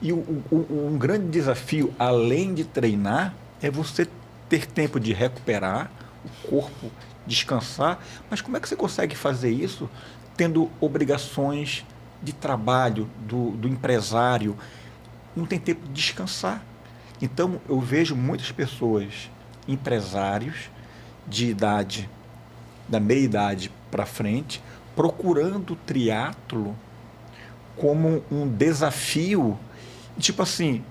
Speaker 1: E um grande desafio, além de treinar, é você ter tempo de recuperar, o corpo descansar. Mas como é que você consegue fazer isso tendo obrigações de trabalho do empresário? Não tem tempo de descansar. Então, eu vejo muitas pessoas, empresários de idade, da meia-idade para frente, procurando o triatlo como um desafio, tipo assim,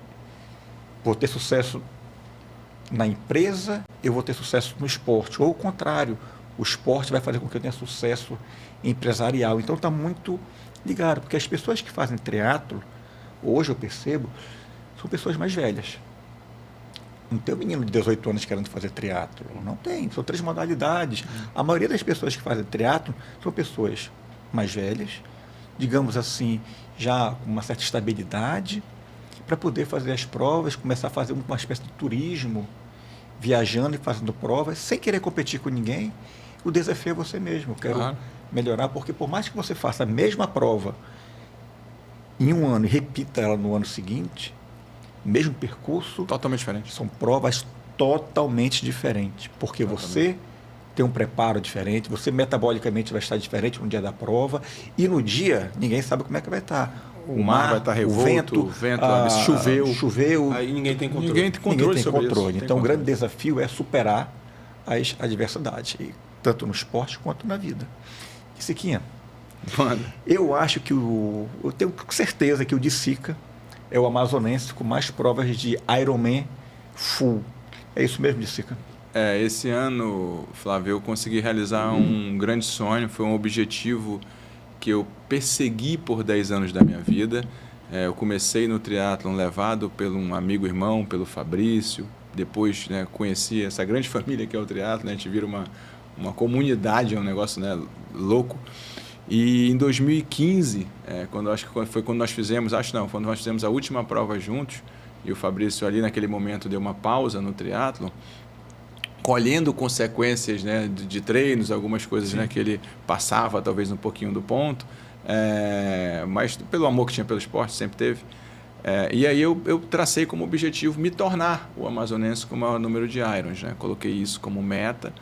Speaker 1: vou ter sucesso na empresa, eu vou ter sucesso no esporte, ou o contrário, o esporte vai fazer com que eu tenha sucesso empresarial. Então está muito ligado, porque as pessoas que fazem triatlo, hoje eu percebo, são pessoas mais velhas. Não tem um menino de 18 anos querendo fazer triatlo, não tem, são 3 modalidades. A maioria das pessoas que fazem triatlo são pessoas mais velhas, digamos assim, já com uma certa estabilidade, para poder fazer as provas, começar a fazer uma espécie de turismo, viajando e fazendo provas, sem querer competir com ninguém. O desafio é você mesmo. Eu quero melhorar, porque por mais que você faça a mesma prova em um ano e repita ela no ano seguinte, mesmo percurso...
Speaker 2: Totalmente diferente.
Speaker 1: São provas totalmente diferentes, porque você tem um preparo diferente, você metabolicamente vai estar diferente no dia da prova, e no dia ninguém sabe como é que vai estar.
Speaker 2: O mar vai estar revolto,
Speaker 1: o vento choveu.
Speaker 3: Aí ninguém tem controle.
Speaker 2: Ninguém tem controle sobre isso.
Speaker 1: Então o grande desafio é superar as adversidades, tanto no esporte quanto na vida. E Siquinha, eu acho que eu tenho certeza que o Dicica é o amazonense com mais provas de Ironman full. É isso mesmo, Dicica?
Speaker 2: Esse ano, Flávio, eu consegui realizar um grande sonho, foi um objetivo que eu persegui por 10 anos da minha vida. Eu comecei no triatlon levado pelo um amigo irmão, pelo Fabrício, depois conheci essa grande família que é o triatlon, a gente vira uma comunidade, é um negócio louco. E em 2015, quando nós fizemos a última prova juntos, e o Fabrício ali naquele momento deu uma pausa no triatlon, colhendo consequências de treinos, algumas coisas que ele passava talvez um pouquinho do ponto, mas pelo amor que tinha pelo esporte, sempre teve. E aí eu tracei como objetivo me tornar o amazonense com o maior número de irons, coloquei isso como meta,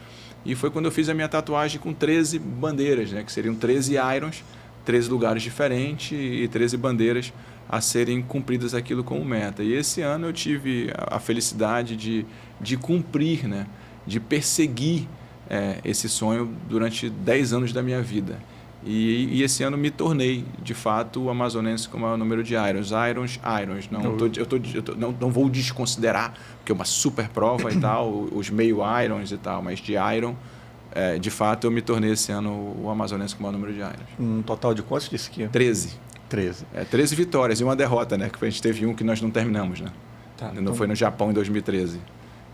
Speaker 2: e foi quando eu fiz a minha tatuagem com 13 bandeiras, que seriam 13 irons, 13 lugares diferentes e 13 bandeiras a serem cumpridas aquilo como meta. E esse ano eu tive a felicidade de cumprir, de perseguir esse sonho durante 10 anos da minha vida. E esse ano me tornei, de fato, o amazonense com o maior número de irons. Não vou desconsiderar, porque é uma super prova e tal, os meio irons e tal, mas de iron, de fato, eu me tornei esse ano o amazonense com o maior número de irons.
Speaker 1: Um total de quantos disse que?
Speaker 2: 13.
Speaker 1: 13.
Speaker 2: 13 vitórias e uma derrota, né? Que a gente teve um que nós não terminamos, né?
Speaker 1: Tá,
Speaker 2: Não foi no Japão em 2013.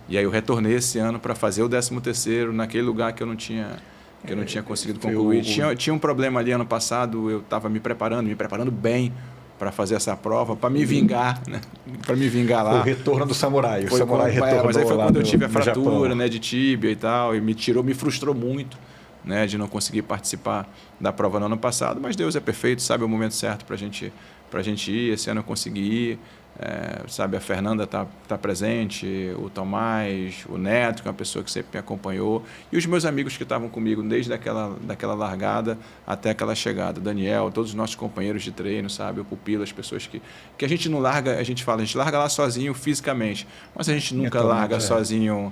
Speaker 2: E aí eu retornei esse ano para fazer o 13º naquele lugar que eu não tinha conseguido concluir. Tinha um problema ali ano passado, eu estava me preparando bem para fazer essa prova, para me vingar, né? Para me vingar lá.
Speaker 1: Foi o retorno do samurai.
Speaker 2: O samurai
Speaker 1: retornou.
Speaker 2: Mas aí foi quando eu tive a fratura,
Speaker 1: Japão,
Speaker 2: né, de tíbia e tal, e me frustrou muito, né, de não conseguir participar da prova no ano passado, mas Deus é perfeito, sabe o momento certo para a gente ir. Esse ano eu consegui ir. Sabe, a Fernanda tá presente, o Tomás, o Neto, que é uma pessoa que sempre me acompanhou, e os meus amigos que estavam comigo desde daquela largada até aquela chegada, Daniel, todos os nossos companheiros de treino, sabe, o Pupilo, as pessoas que a gente não larga, a gente larga lá sozinho fisicamente, mas a gente nunca larga sozinho,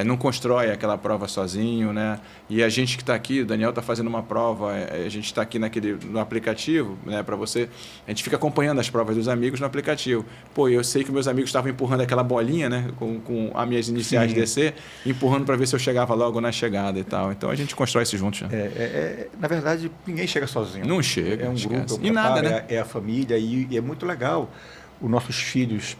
Speaker 2: não constrói aquela prova sozinho, né? E a gente que está aqui, o Daniel está fazendo uma prova, a gente está aqui no aplicativo, né, para você, a gente fica acompanhando as provas dos amigos no aplicativo. Pô, eu sei que meus amigos estavam empurrando aquela bolinha, né, com as minhas iniciais de descer, empurrando para ver se eu chegava logo na chegada e tal. Então a gente constrói isso juntos, né?
Speaker 1: Na verdade, ninguém chega sozinho.
Speaker 2: Não chega.
Speaker 1: É um grupo,
Speaker 2: e nada, né?
Speaker 1: É a família, e é muito legal os nossos filhos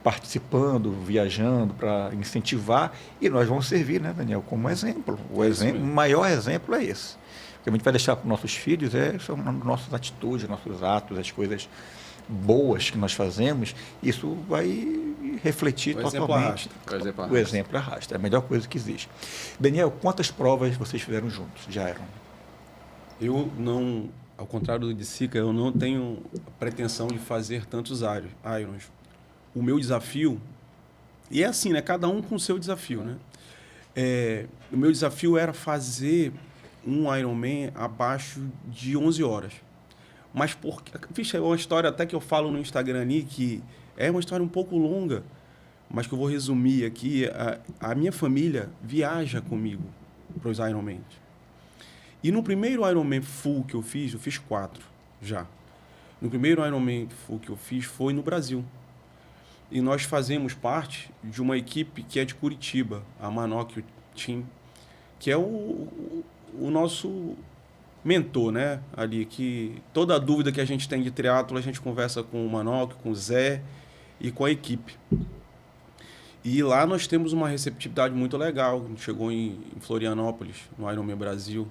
Speaker 1: participando, viajando para incentivar, e nós vamos servir, né, Daniel, como exemplo. O maior exemplo é esse. O que a gente vai deixar para os nossos filhos são nossas atitudes, nossos atos, as coisas boas que nós fazemos. Isso vai refletir totalmente. O exemplo arrasta. É a melhor coisa que existe. Daniel, quantas provas vocês fizeram juntos de Iron?
Speaker 3: Eu não, ao contrário do Dicica, eu não tenho a pretensão de fazer tantos irons. O meu desafio, e é assim, né? Cada um com o seu desafio, né? O meu desafio era fazer um Ironman abaixo de 11 horas. Mas é uma história até que eu falo no Instagram ali, que é uma história um pouco longa, mas que eu vou resumir aqui. A minha família viaja comigo para os Ironman. E no primeiro Ironman full que eu fiz 4 já. No primeiro Ironman full que eu fiz foi no Brasil. E nós fazemos parte de uma equipe que é de Curitiba, a Manoc Team, que é o nosso mentor, né? Ali, que toda a dúvida que a gente tem de triatlo, a gente conversa com o Manoc, com o Zé e com a equipe. E lá nós temos uma receptividade muito legal. A gente chegou em Florianópolis, no Ironman Brasil.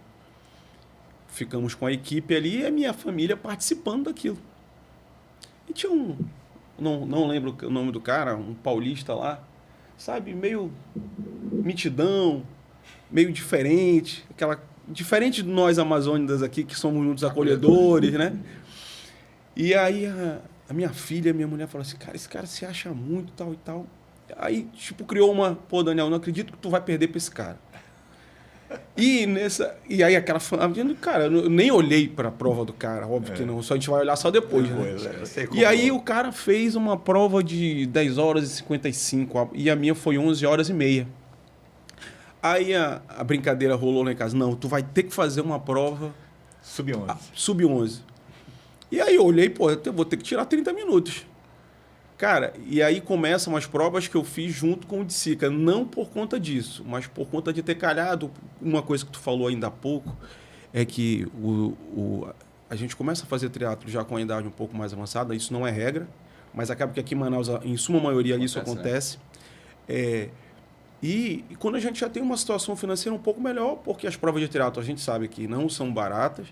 Speaker 3: Ficamos com a equipe ali e a minha família participando daquilo. E tinha não lembro o nome do cara, um paulista lá, sabe, meio mitidão, meio diferente, diferente de nós amazônidas aqui, que somos muitos acolhedores, né? E aí a minha filha, minha mulher falou assim, cara, esse cara se acha muito, tal e tal. Aí, tipo, criou pô, Daniel, não acredito que tu vai perder pra esse cara. E aí aquela família, cara, eu nem olhei para a prova do cara, óbvio que não, só a gente vai olhar só depois, né? E aí o cara fez uma prova de 10 horas e 55 e a minha foi 11 horas e meia. Aí a brincadeira rolou lá em casa, não, tu vai ter que fazer uma prova sub-11. E aí eu olhei, pô, eu vou ter que tirar 30 minutos. Cara, e aí começam as provas que eu fiz junto com o Dicica, não por conta disso, mas por conta de ter calhado. Uma coisa que tu falou ainda há pouco é que a gente começa a fazer triatlo já com a idade um pouco mais avançada, isso não é regra, mas acaba que aqui em Manaus, em suma maioria, isso acontece. Né? E quando a gente já tem uma situação financeira um pouco melhor, porque as provas de triatlo a gente sabe que não são baratas,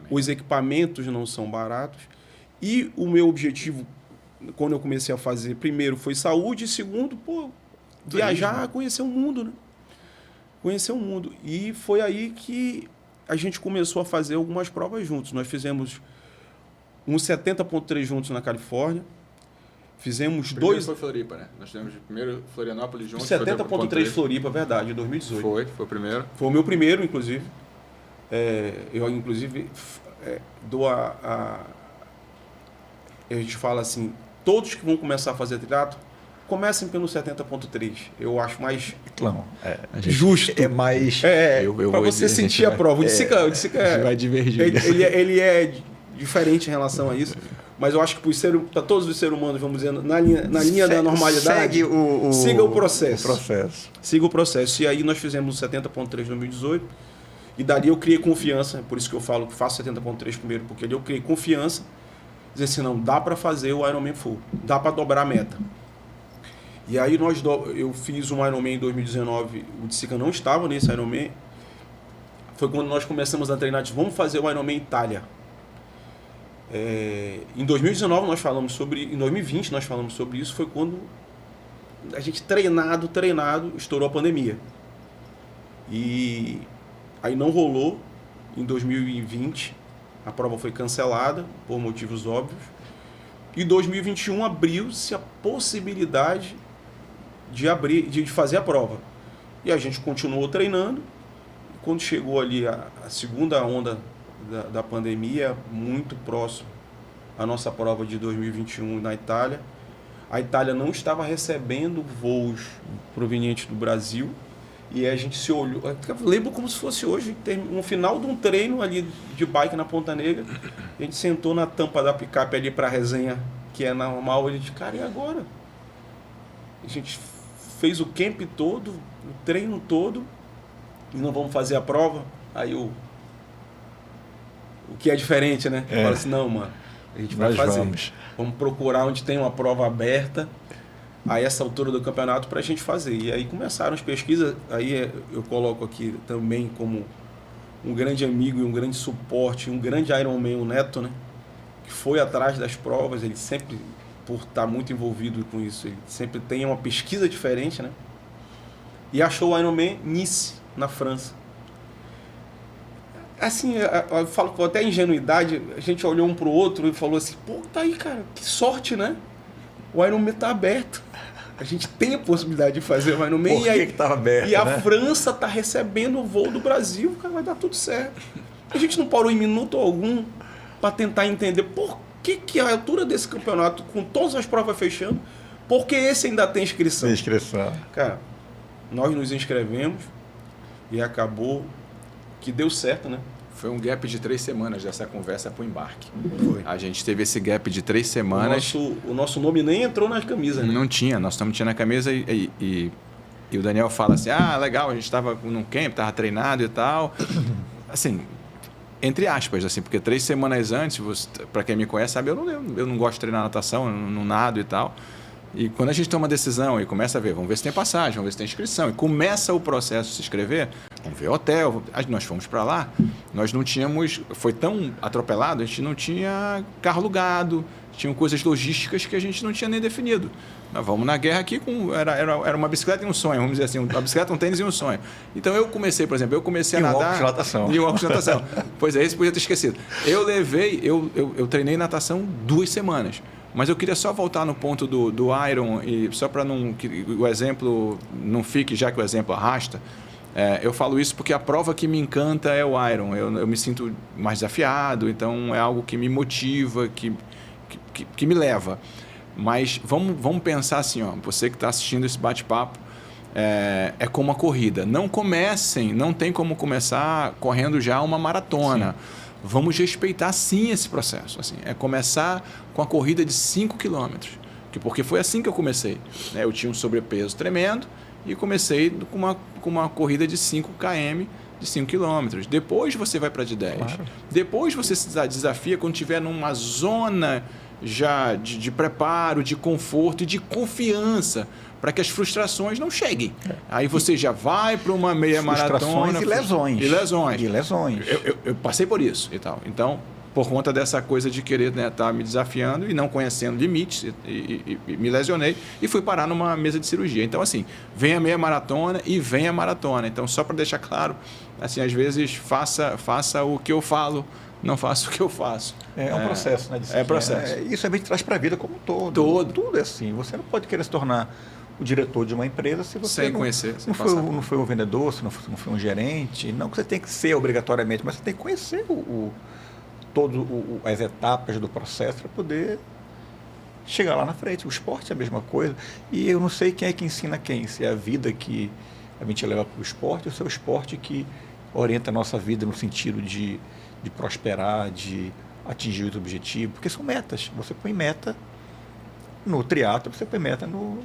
Speaker 3: os equipamentos não são baratos, e o meu objetivo quando eu comecei a fazer, primeiro foi saúde, e segundo, viajar, conhecer o mundo, né? Conhecer o mundo. E foi aí que a gente começou a fazer algumas provas juntos. Nós fizemos um 70.3 juntos na Califórnia. Fizemos
Speaker 2: primeiro foi Floripa, né? Nós fizemos primeiro Florianópolis juntos.
Speaker 3: 70.3 Floripa, verdade, em 2018.
Speaker 2: Foi o primeiro.
Speaker 3: Foi o meu primeiro, inclusive. Eu, inclusive, dou a gente fala assim, todos que vão começar a fazer triatlo, comecem pelo 70.3. Eu acho mais
Speaker 1: Não,
Speaker 3: justo.
Speaker 1: é mais...
Speaker 3: Para você sentir a prova. O Dissica
Speaker 2: vai divergir.
Speaker 3: ele é diferente em relação a isso. Mas eu acho que para todos os seres humanos, vamos dizer, na linha da normalidade, siga o processo. Siga o processo. E aí nós fizemos o 70.3 em 2018. E dali eu criei confiança. Por isso que eu falo que faço 70.3 primeiro. Porque ali eu criei confiança. Dizer assim, não, dá para fazer o Ironman Full. Dá para dobrar a meta. E aí eu fiz um Ironman em 2019. O Dissica não estava nesse Ironman. Foi quando nós começamos a treinar. Vamos fazer o Ironman Itália. Em 2019 nós falamos sobre, em 2020 nós falamos sobre isso, foi quando a gente treinado, estourou a pandemia. E aí não rolou em 2020, a prova foi cancelada por motivos óbvios. E em 2021 abriu-se a possibilidade de fazer a prova. E a gente continuou treinando. E quando chegou ali a segunda onda da pandemia, muito próximo à nossa prova de 2021 na Itália. A Itália não estava recebendo voos provenientes do Brasil e a gente se olhou, eu lembro como se fosse hoje, no final de um treino ali de bike na Ponta Negra, a gente sentou na tampa da picape ali para a resenha, que é normal, ele disse, cara, e agora? A gente fez o camp todo, o treino todo, e não vamos fazer a prova? Aí o que é diferente, né? Fala assim, não, mano, a gente vai fazer. Vamos procurar onde tem uma prova aberta a essa altura do campeonato para a gente fazer. E aí começaram as pesquisas, aí eu coloco aqui também como um grande amigo e um grande suporte, um grande Ironman, o Neto, né? Que foi atrás das provas, ele sempre, por estar muito envolvido com isso, ele sempre tem uma pesquisa diferente, né? E achou o Ironman Nice, na França. Assim, eu falo com até ingenuidade, a gente olhou um pro outro e falou assim, pô, tá aí, cara, que sorte, né? O Ironman tá aberto. A gente tem a possibilidade de fazer o Ironman.
Speaker 1: Por que tava aberto,
Speaker 3: e a
Speaker 1: né?
Speaker 3: França tá recebendo o voo do Brasil, cara, vai dar tudo certo. A gente não parou em minuto algum para tentar entender por que a altura desse campeonato, com todas as provas fechando, por que esse ainda tem inscrição?
Speaker 1: Tem inscrição.
Speaker 3: Cara, nós nos inscrevemos e acabou que deu certo, né?
Speaker 2: Foi um gap de 3 semanas dessa conversa para o embarque.
Speaker 3: Foi.
Speaker 2: A gente teve esse gap de 3 semanas.
Speaker 3: O nosso nome nem entrou nas camisas, né?
Speaker 2: Não tinha, nós estamos tinha na camisa e o Daniel fala assim, legal, a gente estava num camp, estava treinado e tal. Assim, entre aspas, assim, porque 3 semanas antes, para quem me conhece, sabe, eu não gosto de treinar natação, eu não nado e tal. E quando a gente toma uma decisão e começa a ver, vamos ver se tem passagem, vamos ver se tem inscrição, e começa o processo de se inscrever, vamos ver hotel, nós fomos para lá, nós não tínhamos, foi tão atropelado, a gente não tinha carro alugado, tinham coisas logísticas que a gente não tinha nem definido. Nós vamos na guerra aqui era uma bicicleta e um sonho, vamos dizer assim, uma bicicleta, um tênis e um sonho. Então eu comecei, por exemplo, a nadar... E um óculos de natação. Pois é, esse podia ter esquecido. Eu treinei natação 2 semanas. Mas eu queria só voltar no ponto do Iron, e só para que o exemplo não fique, já que o exemplo arrasta, eu falo isso porque a prova que me encanta é o Iron. Eu me sinto mais desafiado, então é algo que me motiva, que me leva. Mas vamos pensar assim, você que está assistindo esse bate-papo, é como a corrida. Não tem como começar correndo já uma maratona. Sim. Vamos respeitar sim esse processo. Assim, é começar com a corrida de 5 quilômetros. Porque foi assim que eu comecei. Eu tinha um sobrepeso tremendo e comecei com uma corrida de 5 km, de 5 quilômetros. Depois você vai para de 10. Claro. Depois você se desafia quando estiver numa zona já de preparo, de conforto e de confiança, para que as frustrações não cheguem. Aí você já vai para uma meia maratona.
Speaker 1: E lesões.
Speaker 2: E lesões. Eu passei por isso e tal. Então, por conta dessa coisa de querer estar me desafiando e não conhecendo limites, e me lesionei e fui parar numa mesa de cirurgia. Então, assim, vem a meia maratona e vem a maratona. Então, só para deixar claro, assim, às vezes, faça o que eu falo, não faço o que eu faço.
Speaker 1: É um processo, né?
Speaker 2: É processo.
Speaker 1: Isso a gente traz para a vida como um todo. Tudo é assim. Você não pode querer se tornar o diretor de uma empresa se você não foi um vendedor, se não foi um gerente. Não que você tem que ser obrigatoriamente, mas você tem que conhecer todas as etapas do processo para poder chegar lá na frente. O esporte é a mesma coisa. E eu não sei quem é que ensina quem. Se é a vida que a gente leva para o esporte, ou se é o esporte que orienta a nossa vida no sentido de prosperar, de atingir os objetivos. Porque são metas. Você põe meta no triatlo, você põe meta no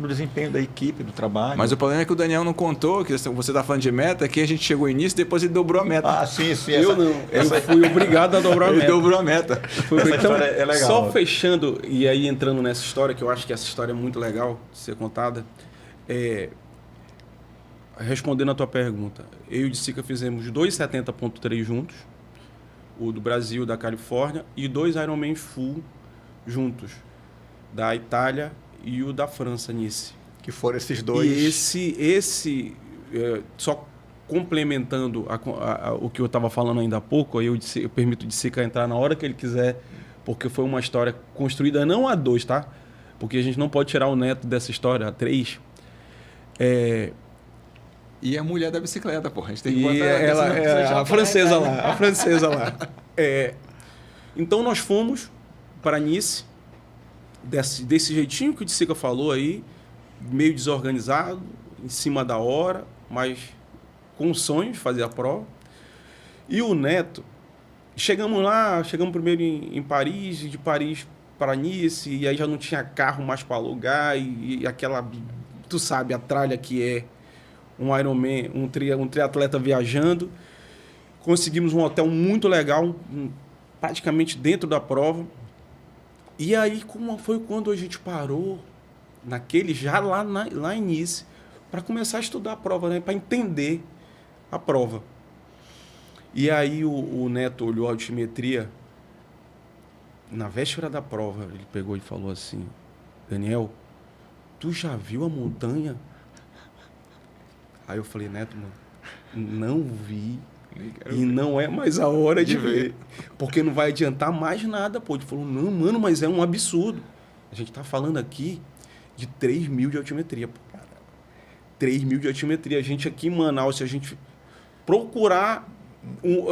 Speaker 1: desempenho da equipe, do trabalho.
Speaker 2: Mas o problema é que o Daniel não contou, que você está falando de meta, que a gente chegou no início e depois ele dobrou a meta.
Speaker 1: Ah, sim.
Speaker 3: Eu não. Eu fui obrigado a dobrar a meta.
Speaker 2: Ele dobrou a meta.
Speaker 1: Essa história é legal.
Speaker 3: Só fechando, e aí entrando nessa história, que eu acho que essa história é muito legal de ser contada, respondendo a tua pergunta, eu e o Dicica fizemos 2,70.3 juntos, o do Brasil, da Califórnia, e 2 Ironman Full juntos, da Itália e o da França, Nice.
Speaker 1: Que foram esses dois.
Speaker 3: E só complementando o que eu estava falando ainda há pouco, aí eu permito o Dicica entrar na hora que ele quiser, porque foi uma história construída não a 2, tá? Porque a gente não pode tirar o Neto dessa história, a 3.
Speaker 2: E a mulher da bicicleta, porra. A gente tem que
Speaker 3: E
Speaker 2: botar
Speaker 3: ela, a francesa lá. Então nós fomos para Nice, desse jeitinho que o Dicica falou aí, meio desorganizado, em cima da hora, mas com o sonho de fazer a prova. E o Neto, chegamos primeiro em Paris, de Paris para Nice, e aí já não tinha carro mais para alugar, e aquela, tu sabe, a tralha que é um Ironman, um triatleta viajando. Conseguimos um hotel muito legal, praticamente dentro da prova. E aí, como foi quando a gente parou, já lá em Nice, para começar a estudar a prova, né? Para entender a prova. E aí o Neto olhou a altimetria, na véspera da prova, ele pegou e falou assim: Daniel, tu já viu a montanha? Aí eu falei: Neto, mano, não vi. E não é mais a hora de ver. Porque não vai adiantar mais nada, pô. Ele falou: não, mano, mas é um absurdo. A gente tá falando aqui de 3.000 de altimetria, pô. 3.000 de altimetria. A gente aqui em Manaus, se a gente procurar,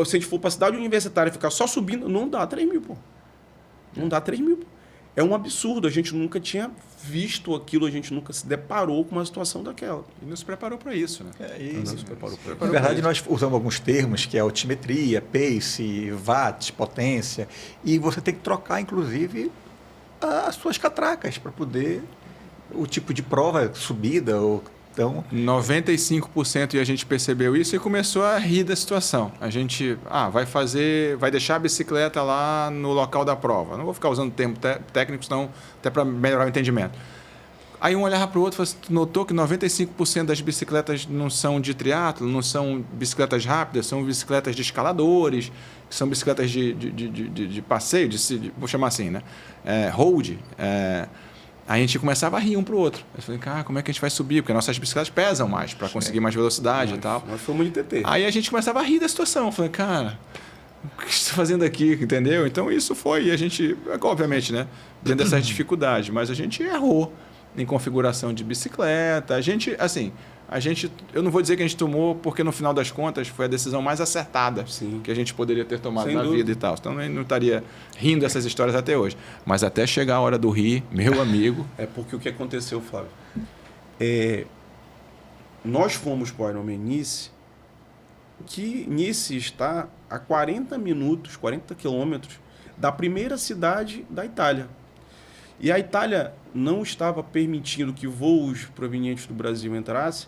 Speaker 3: se a gente for pra cidade universitária e ficar só subindo, não dá 3.000, pô. Não dá 3.000, pô. É um absurdo. A gente nunca tinha visto aquilo, a gente nunca se deparou com uma situação daquela.
Speaker 2: E nos preparou para isso, né?
Speaker 1: Nos preparou. Na verdade, nós usamos alguns termos, que é altimetria, pace, watts, potência, e você tem que trocar, inclusive, as suas catracas para poder o tipo de prova, subida ou... Então,
Speaker 2: 95% e a gente percebeu isso e começou a rir da situação. A gente vai deixar a bicicleta lá no local da prova. Não vou ficar usando termos técnicos, não, até para melhorar o entendimento. Aí um olhava para o outro e falou assim: notou que 95% das bicicletas não são de triatlo, não são bicicletas rápidas, são bicicletas de escaladores, são bicicletas de passeio, vou chamar assim, né? Road. Aí a gente começava a rir um para o outro. Eu falei: cara, como é que a gente vai subir? Porque nossas bicicletas pesam mais para conseguir mais velocidade e tal.
Speaker 3: Nós fomos de TT.
Speaker 2: Aí a gente começava a rir da situação. Eu falei: cara, o que você está fazendo aqui? Entendeu? Então isso foi. E a gente, obviamente, né, dentro dessas dificuldades, mas a gente errou em configuração de bicicleta. Eu não vou dizer que a gente tomou, porque no final das contas foi a decisão mais acertada. Sim. Que a gente poderia ter tomado Sem na dúvida. Vida e tal. Então eu não estaria rindo dessas histórias até hoje. Mas até chegar a hora do rir, meu amigo...
Speaker 3: Porque o que aconteceu, Flávio? Nós fomos para o Ironman Nice, que Nice está a 40 minutos, 40 quilômetros da primeira cidade da Itália. E a Itália não estava permitindo que voos provenientes do Brasil entrassem,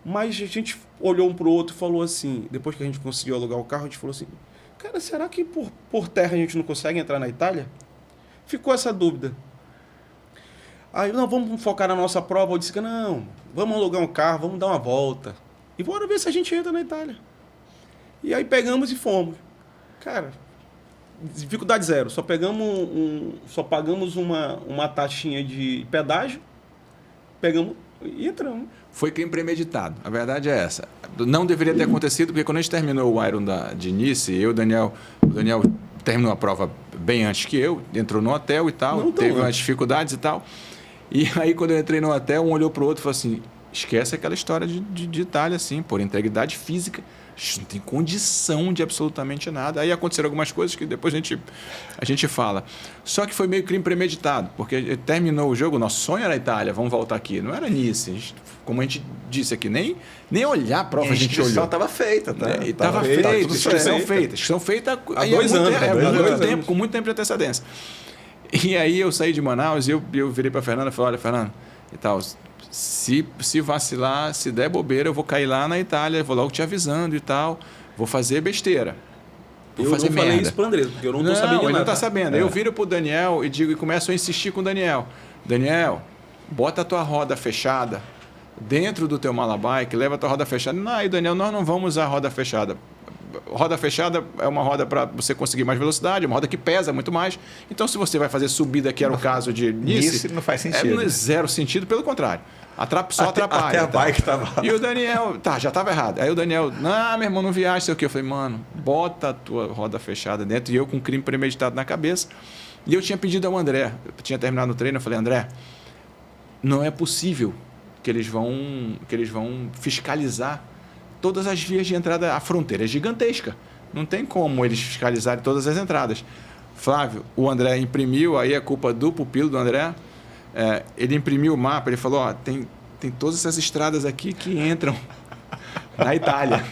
Speaker 3: mas a gente olhou um para o outro e falou assim, depois que a gente conseguiu alugar o carro, a gente falou assim: cara, será que por terra a gente não consegue entrar na Itália? Ficou essa dúvida. Aí, não, vamos focar na nossa prova. Eu disse: não, vamos alugar um carro, vamos dar uma volta e bora ver se a gente entra na Itália. E aí pegamos e fomos. Cara, dificuldade zero. Só pagamos uma taxinha de pedágio, pegamos e entramos.
Speaker 2: Foi crime premeditado. A verdade é essa. Não deveria ter acontecido, porque quando a gente terminou o Iron de Nice, o Daniel terminou a prova bem antes que eu, entrou no hotel e tal, teve umas dificuldades e tal. E aí, quando eu entrei no hotel, um olhou para o outro e falou assim: esquece aquela história de Itália, assim, por integridade física, Não tem condição de absolutamente nada. Aí aconteceram algumas coisas que depois a gente fala. Só que foi meio crime premeditado, porque terminou o jogo, nosso sonho era a Itália, vamos voltar aqui. Não era Nice. Como a gente disse aqui, nem olhar a prova a gente olhou.
Speaker 1: A inscrição estava feita, tá?
Speaker 2: Estava feita, inscrição feita
Speaker 3: há 2 anos.
Speaker 2: Com muito tempo de antecedência. E aí eu saí de Manaus e eu virei para a Fernanda e falei, olha, Fernanda, e tal, se vacilar, se der bobeira, eu vou cair lá na Itália, vou logo te avisando e tal, vou fazer besteira.
Speaker 3: Eu não falei isso para o André, porque eu não estou sabendo nada.
Speaker 2: Ele não está sabendo. Eu viro para o Daniel e começo a insistir com o Daniel. Daniel, bota a tua roda fechada dentro do teu malabike, leva a tua roda fechada. Não, aí, Daniel, nós não vamos usar roda fechada. Roda fechada é uma roda para você conseguir mais velocidade, é uma roda que pesa muito mais. Então, se você vai fazer subida, que era o caso de Nice,
Speaker 1: não faz sentido.
Speaker 2: É zero sentido, pelo contrário. Só atrapalha.
Speaker 1: Até a bike estava...
Speaker 2: E o Daniel, já estava errado. Aí o Daniel, não, meu irmão, não viaja, sei o quê. Eu falei, mano, bota a tua roda fechada dentro. E eu com um crime premeditado na cabeça. E eu tinha pedido ao André, eu tinha terminado o treino, eu falei, André, não é possível que eles vão fiscalizar todas as vias de entrada. A fronteira é gigantesca. Não tem como eles fiscalizarem todas as entradas. Flávio, o André imprimiu, aí é culpa do pupilo do André. Ele imprimiu o mapa, ele falou, tem todas essas estradas aqui que entram na Itália.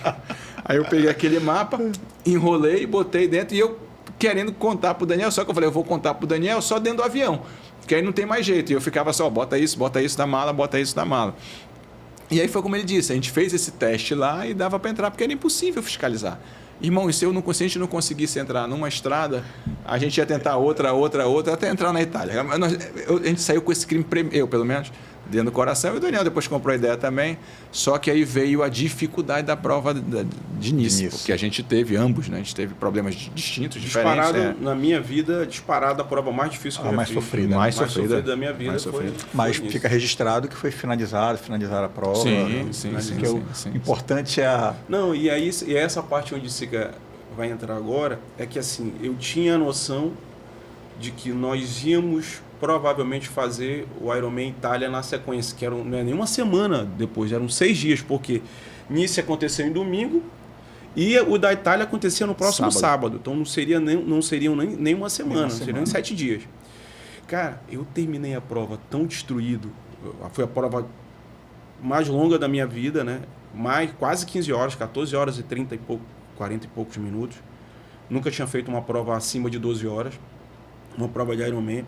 Speaker 2: Aí eu peguei aquele mapa, enrolei, botei dentro e eu querendo contar para o Daniel, só que eu falei, eu vou contar para o Daniel só dentro do avião, porque aí não tem mais jeito. E eu ficava só, bota isso na mala, bota isso na mala. E aí foi como ele disse, a gente fez esse teste lá e dava para entrar, porque era impossível fiscalizar. Irmão, e se a gente não conseguisse entrar numa estrada, a gente ia tentar outra, até entrar na Itália. A gente saiu com esse crime, eu pelo menos, dentro do coração, e o Daniel depois comprou a ideia também, só que aí veio a dificuldade da prova de Nice, porque a gente teve ambos, né? A gente teve problemas distintos, diferentes.
Speaker 3: Na minha vida, disparada a prova mais difícil que eu
Speaker 1: mais
Speaker 3: fiz.
Speaker 1: sofrida.
Speaker 3: Mais sofrida da minha vida foi
Speaker 1: Mas fica registrado que foi finalizar a prova.
Speaker 2: Sim.
Speaker 1: O importante é a...
Speaker 3: Não, e essa parte onde Sica vai entrar agora, é que assim, eu tinha a noção de que nós íamos provavelmente fazer o Ironman Itália na sequência, que não é nem uma semana depois, eram 6 dias, porque Nice aconteceu em domingo e o da Itália acontecia no próximo sábado. Então não seriam nem uma semana, seriam 7 dias. Cara, eu terminei a prova tão destruído, foi a prova mais longa da minha vida, né? Quase 15 horas, 14 horas e 40 e poucos minutos. Nunca tinha feito uma prova acima de 12 horas, uma prova de Ironman.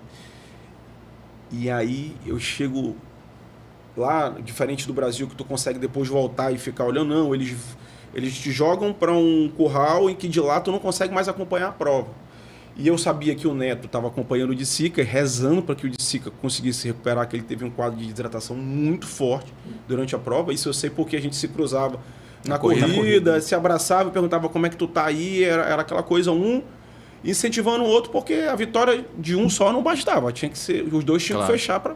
Speaker 3: E aí eu chego lá, diferente do Brasil, que tu consegue depois voltar e ficar olhando, não, eles te jogam para um curral em que de lá tu não consegue mais acompanhar a prova. E eu sabia que o Neto estava acompanhando o Dicica, rezando para que o Dicica conseguisse se recuperar, que ele teve um quadro de desidratação muito forte durante a prova. Isso eu sei porque a gente se cruzava na corrida, se abraçava e perguntava como é que tu tá aí, era aquela coisa, incentivando o outro, porque a vitória de um só não bastava, tinha que ser, os dois tinham que fechar para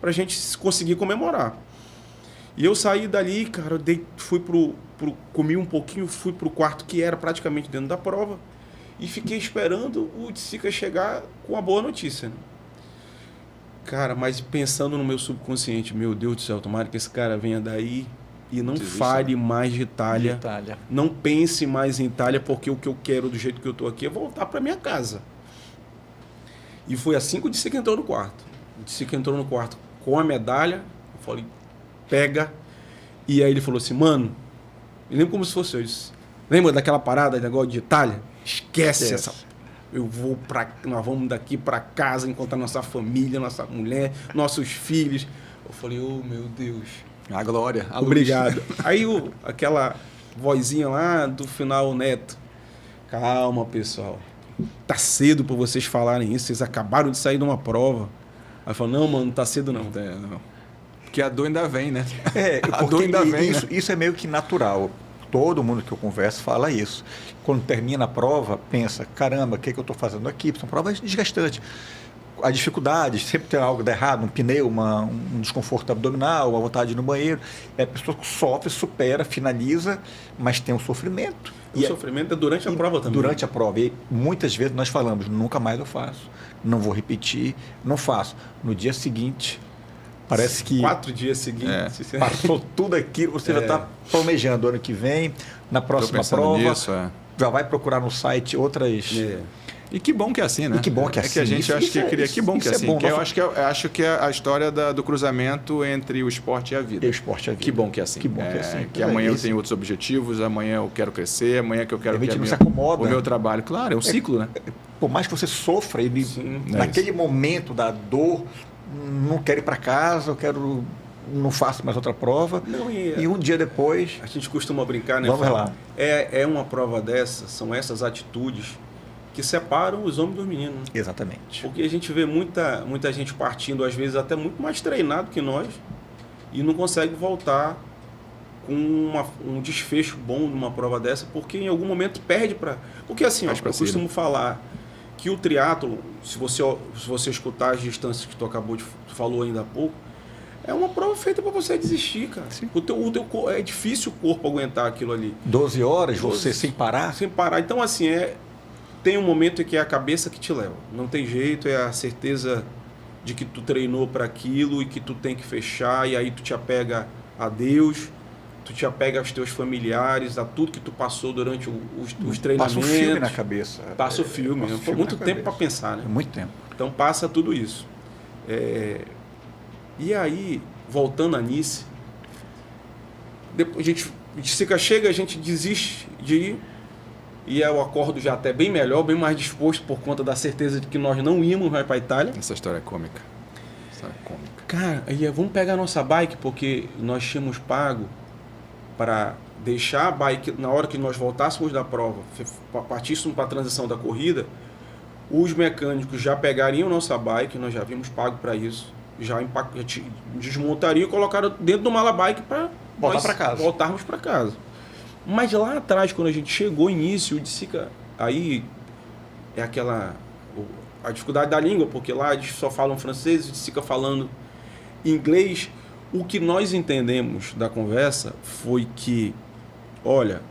Speaker 3: a gente conseguir comemorar. E eu saí dali, cara, comi um pouquinho, fui pro quarto que era praticamente dentro da prova e fiquei esperando o Dicica chegar com a boa notícia, né? Cara, mas pensando no meu subconsciente, meu Deus do céu, tomara que esse cara venha daí e não fale mais de Itália. Não pense mais em Itália, porque o que eu quero do jeito que eu estou aqui é voltar para minha casa. E foi assim que o Dicica entrou no quarto. O Dicica entrou no quarto com a medalha. Eu falei, pega. E aí ele falou assim, mano, eu lembro como se fosse eu. Lembra daquela parada, negócio de Itália? Esquece essa... Nós vamos daqui para casa encontrar nossa família, nossa mulher, nossos filhos. Eu falei, oh meu Deus...
Speaker 2: A glória, a
Speaker 3: obrigado.
Speaker 2: Luz.
Speaker 3: Aí aquela vozinha lá do final, o Neto. Calma, pessoal. Tá cedo para vocês falarem isso. Vocês acabaram de sair de uma prova. Aí falou, não, mano, não tá cedo não.
Speaker 2: Não. Porque a dor ainda vem, né?
Speaker 1: A dor ainda vem, isso é meio que natural. Todo mundo que eu converso fala isso. Quando termina a prova, pensa, caramba, o que eu estou fazendo aqui? São provas desgastantes. A dificuldade, sempre tem algo de errado, um pneu, um desconforto abdominal, uma vontade de ir no banheiro. A pessoa sofre, supera, finaliza, mas tem um sofrimento.
Speaker 3: O sofrimento é durante a prova também.
Speaker 1: Durante a prova. E muitas vezes nós falamos, nunca mais eu faço, não vou repetir, não faço. No dia seguinte, Parece que
Speaker 3: 4 dias seguintes.
Speaker 1: passou tudo aquilo, você já está planejando ano que vem, na próxima prova,
Speaker 2: nisso,
Speaker 1: já vai procurar no site outras...
Speaker 2: E que bom que é assim, né?
Speaker 1: E que bom que é assim.
Speaker 2: Que a gente acha que queria. Que bom que é assim.
Speaker 1: Bom.
Speaker 2: Que eu acho que é a história do cruzamento entre o esporte e a vida.
Speaker 1: E o esporte e a vida.
Speaker 2: Que bom que é assim.
Speaker 1: Que bom que é assim.
Speaker 2: Que amanhã eu tenho outros objetivos, amanhã eu quero crescer, amanhã que eu quero
Speaker 1: a gente não se acomoda.
Speaker 2: O meu trabalho. Claro, é um ciclo, né?
Speaker 1: Por mais que você sofra, naquele momento da dor, não quero ir para casa, não faço mais outra prova.
Speaker 3: Não,
Speaker 1: e um dia depois...
Speaker 3: A gente costuma brincar, né?
Speaker 1: Vamos lá.
Speaker 3: É uma prova dessa, são essas atitudes que separam os homens dos meninos.
Speaker 1: Exatamente.
Speaker 3: Porque a gente vê muita gente partindo, às vezes até muito mais treinado que nós, e não consegue voltar com um desfecho bom numa prova dessa, porque em algum momento perde para... Porque assim, eu costumo falar que o triatlo, se você escutar as distâncias que tu falou ainda há pouco, é uma prova feita para você desistir, cara. É difícil o corpo aguentar aquilo ali.
Speaker 1: 12 horas, você sem parar?
Speaker 3: Sem parar. Então, assim, tem um momento em que é a cabeça que te leva. Não tem jeito, é a certeza de que tu treinou para aquilo e que tu tem que fechar, e aí tu te apega a Deus, tu te apega aos teus familiares, a tudo que tu passou durante os treinamentos.
Speaker 1: Passa um filme na cabeça.
Speaker 3: Passa o filme. Foi muito tempo para pensar, né?
Speaker 1: Muito tempo.
Speaker 3: Então passa tudo isso. E aí, voltando a Nice, depois a gente chega, a gente desiste de ir, e eu acordo já até bem melhor, bem mais disposto por conta da certeza de que nós não íamos mais para a Itália.
Speaker 2: Essa história é cômica.
Speaker 3: Cara, aí vamos pegar a nossa bike, porque nós tínhamos pago para deixar a bike, na hora que nós voltássemos da prova, partíssemos para a transição da corrida, os mecânicos já pegariam nossa bike, nós já havíamos pago para isso, já desmontariam e colocaram dentro do mala bike para voltarmos para casa. Mas lá atrás, quando a gente chegou início, o Dissica, aí é a dificuldade da língua, porque lá eles só falam francês, o Dissica falando inglês. O que nós entendemos da conversa foi que, olha,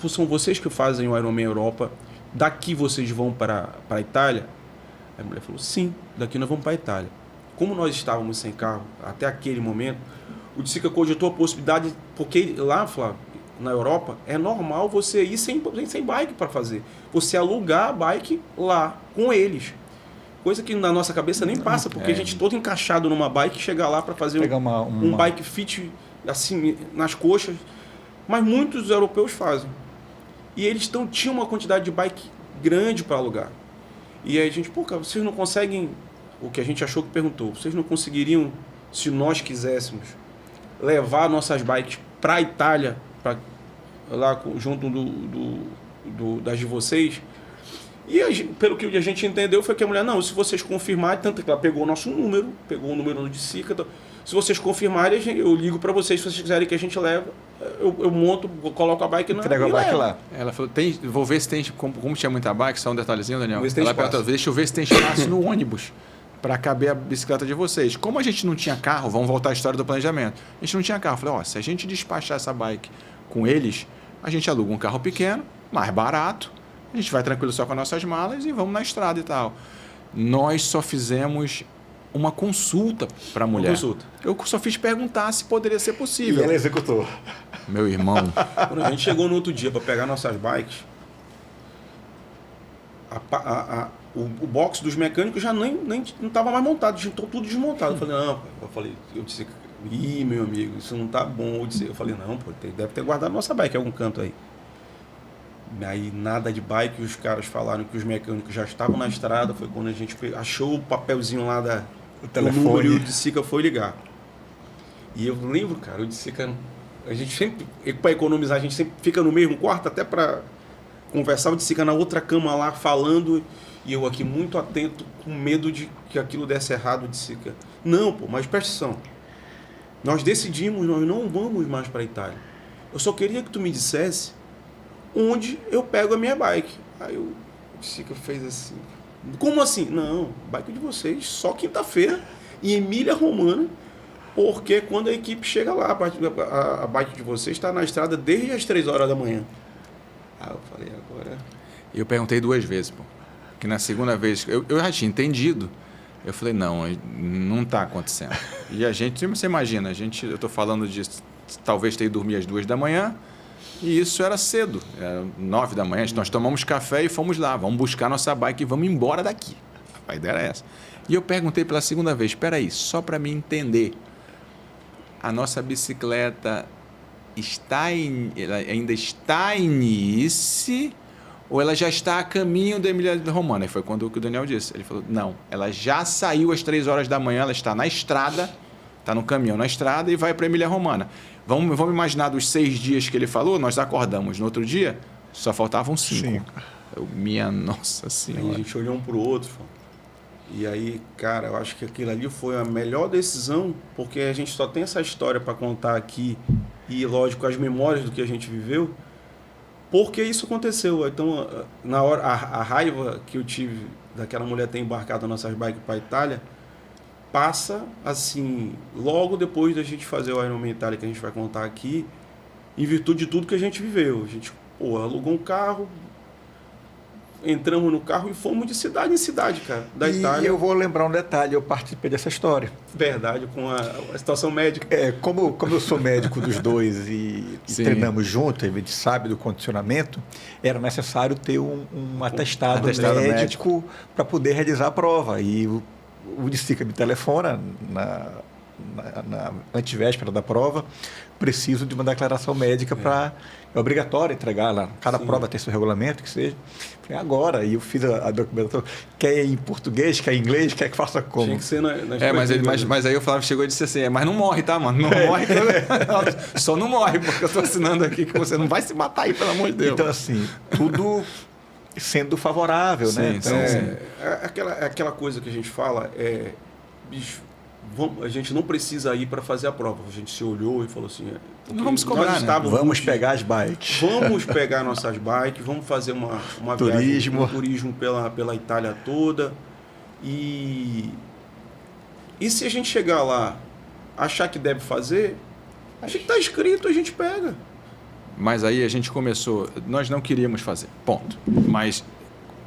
Speaker 3: são vocês que fazem o Ironman Europa, daqui vocês vão para a Itália? Aí a mulher falou, sim, daqui nós vamos para a Itália. Como nós estávamos sem carro até aquele momento, o Dissica cogitou a possibilidade, porque lá, Flávio, na Europa, é normal você ir sem bike para fazer. Você alugar a bike lá com eles. Coisa que na nossa cabeça nem passa, porque a gente todo encaixado numa bike, chegar lá para fazer um bike fit assim nas coxas. Mas muitos europeus fazem. E eles tinham uma quantidade de bike grande para alugar. E aí a gente, cara, vocês não conseguem, o que a gente achou que perguntou, vocês não conseguiriam, se nós quiséssemos, levar nossas bikes para a Itália, lá junto das de vocês? E pelo que a gente entendeu foi que a mulher, não, se vocês confirmarem, tanto que ela pegou o nosso número, pegou o número no Dissica, se vocês confirmarem, eu ligo para vocês, se vocês quiserem que a gente leve, eu monto, coloco a bike
Speaker 1: entrega a bike lá.
Speaker 2: Ela falou, vou ver se tem, como tinha muita bike, só um detalhezinho, Daniel,
Speaker 3: ela
Speaker 2: perguntou, deixa eu ver se tem espaço no ônibus para caber a bicicleta de vocês. Como a gente não tinha carro, vamos voltar à história do planejamento, a gente não tinha carro, eu falei, se a gente despachar essa bike com eles, a gente aluga um carro pequeno, mais barato, a gente vai tranquilo só com as nossas malas e vamos na estrada e tal. Nós só fizemos uma consulta para a mulher. Eu só fiz perguntar se poderia ser possível.
Speaker 1: E ela executou.
Speaker 2: Meu irmão.
Speaker 3: Quando a gente chegou no outro dia para pegar nossas bikes, o box dos mecânicos já nem não estava mais montado, já estava tudo desmontado. Eu disse, meu amigo, isso não tá bom. Eu falei, não, deve ter guardado nossa bike em algum canto aí. Aí nada de bike, os caras falaram que os mecânicos já estavam na estrada, foi quando a gente achou o papelzinho lá
Speaker 1: o telefone,
Speaker 3: número, e o Dissica foi ligar. E eu lembro, cara, o Dissica, a gente sempre, para economizar, a gente sempre fica no mesmo quarto, até para conversar, o Dissica na outra cama lá, falando, e eu aqui muito atento, com medo de que aquilo desse errado, o Dissica. Não, mas presta atenção, nós decidimos, nós não vamos mais para a Itália. Eu só queria que tu me dissesse onde eu pego a minha bike. Aí o Dissica fez assim. Como assim? Não, bike de vocês só quinta-feira em Emília-Romagna, porque quando a equipe chega lá, a bike de vocês está na estrada desde as 3 horas da manhã. Aí eu falei, agora...
Speaker 2: Eu perguntei 2 vezes, que na segunda vez, eu já tinha entendido, Eu falei, não está acontecendo. E a gente, você imagina, eu estou falando de talvez ter ido dormir às 2 da manhã, e isso era cedo, era 9 da manhã, nós tomamos café e fomos lá, vamos buscar nossa bike e vamos embora daqui. A ideia era essa. E eu perguntei pela segunda vez, espera aí, só para me entender, a nossa bicicleta ela ainda está em Nice ou ela já está a caminho da Emília-Romagna? E foi quando o Daniel disse. Ele falou, não, ela já saiu às 3 horas da manhã, ela está na estrada, está no caminhão na estrada e vai para a Emília-Romagna. Vamos imaginar dos 6 dias que ele falou, nós acordamos no outro dia, só faltavam 5. Minha nossa senhora.
Speaker 3: Aí a gente olhou um para o outro, e aí, cara, eu acho que aquilo ali foi a melhor decisão, porque a gente só tem essa história para contar aqui e, lógico, as memórias do que a gente viveu, porque isso aconteceu. Então, na hora, a raiva que eu tive daquela mulher ter embarcado nossas bikes para a Itália, passa, assim, logo depois da gente fazer o Ironman Itália, que a gente vai contar aqui, em virtude de tudo que a gente viveu. A gente, alugou um carro, entramos no carro e fomos de cidade em cidade, cara, da Itália.
Speaker 1: E eu vou lembrar um detalhe, eu participei dessa história.
Speaker 3: Verdade, com a situação médica.
Speaker 1: Como eu sou médico dos dois e treinamos juntos, a gente sabe do condicionamento, era necessário ter um atestado médico para poder realizar a prova. E o Dicica me telefona na antivéspera da prova, preciso de uma declaração médica é obrigatório entregar lá. Cada prova tem seu regulamento, que seja. Falei, agora. E eu fiz a documentação. Quer em português, quer em inglês, quer que faça como?
Speaker 3: Tinha que ser
Speaker 2: mas aí o Flávio chegou e disse assim, mas não morre, tá, mano? Não morre. Só não morre, porque eu estou assinando aqui que você não vai se matar aí, pelo amor de Deus.
Speaker 1: Então, assim, tudo sendo favorável, né? Então,
Speaker 3: aquela coisa que a gente fala, bicho, a gente não precisa ir para fazer a prova. A gente se olhou e falou assim,
Speaker 2: não vamos cobrar, né?
Speaker 1: Vamos pegar as bikes.
Speaker 3: Vamos pegar nossas bikes, vamos fazer uma viagem, um turismo pela Itália toda. E se a gente chegar lá, achar que deve fazer, a gente está inscrito, a gente pega.
Speaker 2: Mas aí a gente começou, nós não queríamos fazer, ponto. Mas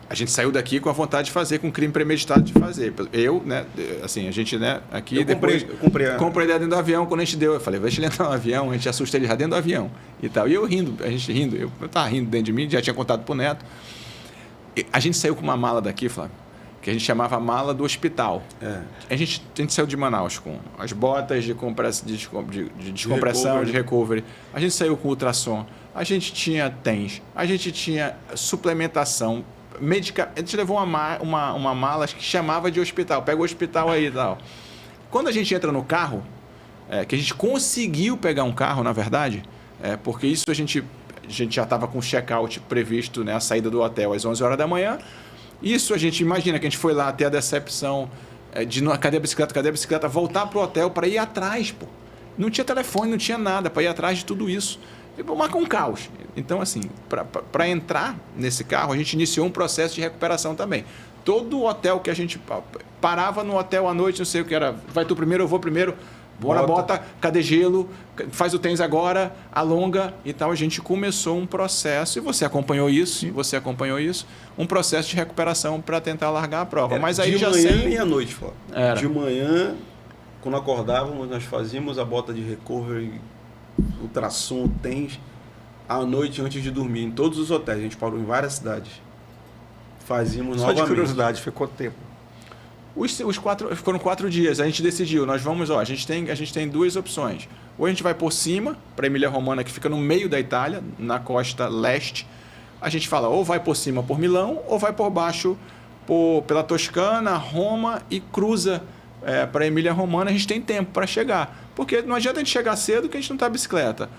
Speaker 2: a gente saiu daqui com a vontade de fazer, com crime premeditado de fazer. Eu, né, assim, a gente, né, aqui depois... Comprei a ideia dentro do avião, quando a gente deu, eu falei, deixa ele entrar no avião, a gente assusta ele já dentro do avião e tal. E eu rindo, a gente rindo, eu estava rindo dentro de mim, já tinha contado pro Neto. E a gente saiu com uma mala daqui, Flávio, que a gente chamava a mala do hospital. A gente saiu de Manaus com as botas de descompressão, de recovery. A gente saiu com ultrassom, a gente tinha TENS, a gente tinha suplementação, a gente levou uma mala que chamava de hospital, pega o hospital aí e tal. Quando a gente entra no carro, que a gente conseguiu pegar um carro, na verdade, porque isso a gente já estava com o check-out previsto, né, a saída do hotel às 11 horas da manhã. Isso a gente imagina que a gente foi lá até a decepção de cadê a bicicleta, voltar para o hotel para ir atrás, pô. Não tinha telefone, não tinha nada para ir atrás de tudo isso. Marca um caos. Então, assim, para entrar nesse carro, a gente iniciou um processo de recuperação também. Todo hotel que a gente parava no hotel à noite, não sei o que era, vai tu primeiro, eu vou primeiro, bota, cadê gelo, faz o tênis agora, alonga e tal. A gente começou um processo, e você acompanhou isso, um processo de recuperação para tentar largar a prova. Mas aí
Speaker 3: de
Speaker 2: já
Speaker 3: manhã
Speaker 2: sei...
Speaker 3: e à noite, Flávio. De manhã, quando acordávamos, nós fazíamos a bota de recovery, ultrassom, TENS, à noite antes de dormir, em todos os hotéis. A gente parou em várias cidades. Fazíamos novamente.
Speaker 1: Só de curiosidade, foi quanto tempo?
Speaker 2: Foram 4 dias. A gente decidiu, nós vamos, a gente tem 2 opções. Ou a gente vai por cima, para Emília-Romagna, que fica no meio da Itália, na costa leste. A gente fala, ou vai por cima por Milão, ou vai por baixo pela Toscana, Roma e cruza para Emília-Romagna. A gente tem tempo para chegar. Porque não adianta a gente chegar cedo que a gente não está bicicleta.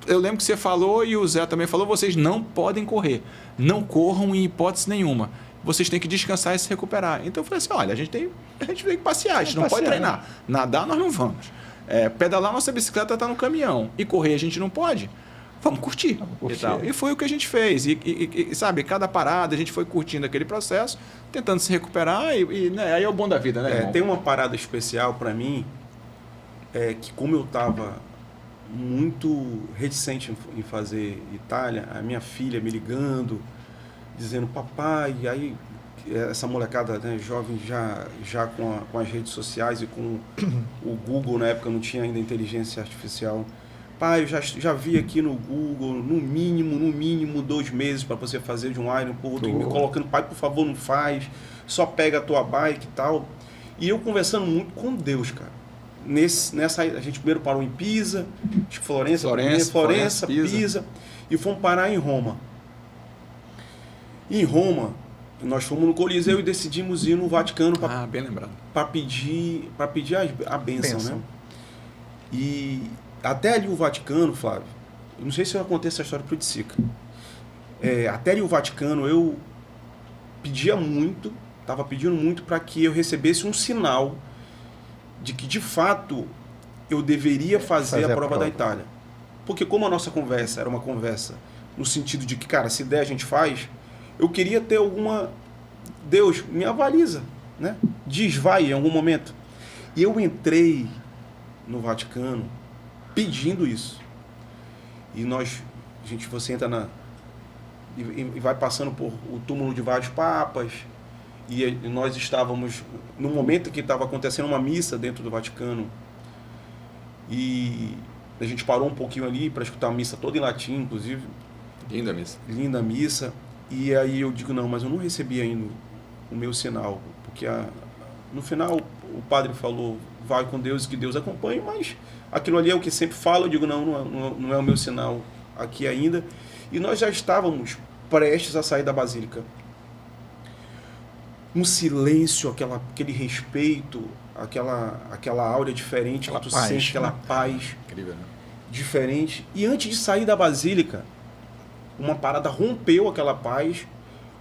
Speaker 2: Eu lembro que você falou, e o Zé também falou, vocês não podem correr. Não corram em hipótese nenhuma. Vocês têm que descansar e se recuperar. Então eu falei assim, olha, a gente tem que passear, a gente não pode treinar. Nadar nós não vamos. Pedalar nossa bicicleta está no caminhão. E correr a gente não pode. Vamos curtir. E tal. E foi o que a gente fez. E sabe, cada parada a gente foi curtindo aquele processo, tentando se recuperar né, aí é o bom da vida, né, irmão?
Speaker 3: Tem uma parada especial para mim, que como eu estava muito reticente em fazer Itália, a minha filha me ligando, dizendo, papai, aí essa molecada, né, jovem já com as redes sociais e com o Google, na época não tinha ainda inteligência artificial. Pai, eu já vi aqui no Google, no mínimo 2 meses para você fazer de um Iron por outro, e me colocando, pai, por favor, não faz, só pega a tua bike e tal. E eu conversando muito com Deus, cara. Nessa, a gente primeiro parou em Pisa, Florença, Pisa, e fomos parar em Roma. Em Roma, nós fomos no Coliseu e decidimos ir no Vaticano
Speaker 2: bem lembrado.
Speaker 3: para pedir a bênção, né? E até ali o Vaticano, Flávio, eu não sei se eu contei essa história pro Dissica. Até ali o Vaticano eu estava pedindo muito para que eu recebesse um sinal de que de fato eu deveria fazer a prova da Itália. Porque como a nossa conversa era uma conversa no sentido de que, cara, se der a gente faz, eu queria ter alguma... Deus, me avaliza, né? Diz, vai, em algum momento. E eu entrei no Vaticano pedindo isso. E você entra e vai passando por o túmulo de vários papas, e nós estávamos no momento que estava acontecendo uma missa dentro do Vaticano, e a gente parou um pouquinho ali para escutar a missa toda em latim, inclusive. Linda missa. E aí eu digo, não, mas eu não recebi ainda o meu sinal, porque no final o padre falou, vai com Deus e que Deus acompanhe, mas aquilo ali é o que sempre fala. Eu digo, não é o meu sinal aqui ainda. E nós já estávamos prestes a sair da Basílica. Um silêncio, aquele respeito, aquela áurea diferente, que tu sente, aquela paz.
Speaker 2: Incrível, né?
Speaker 3: Diferente. E antes de sair da Basílica, uma parada rompeu aquela paz,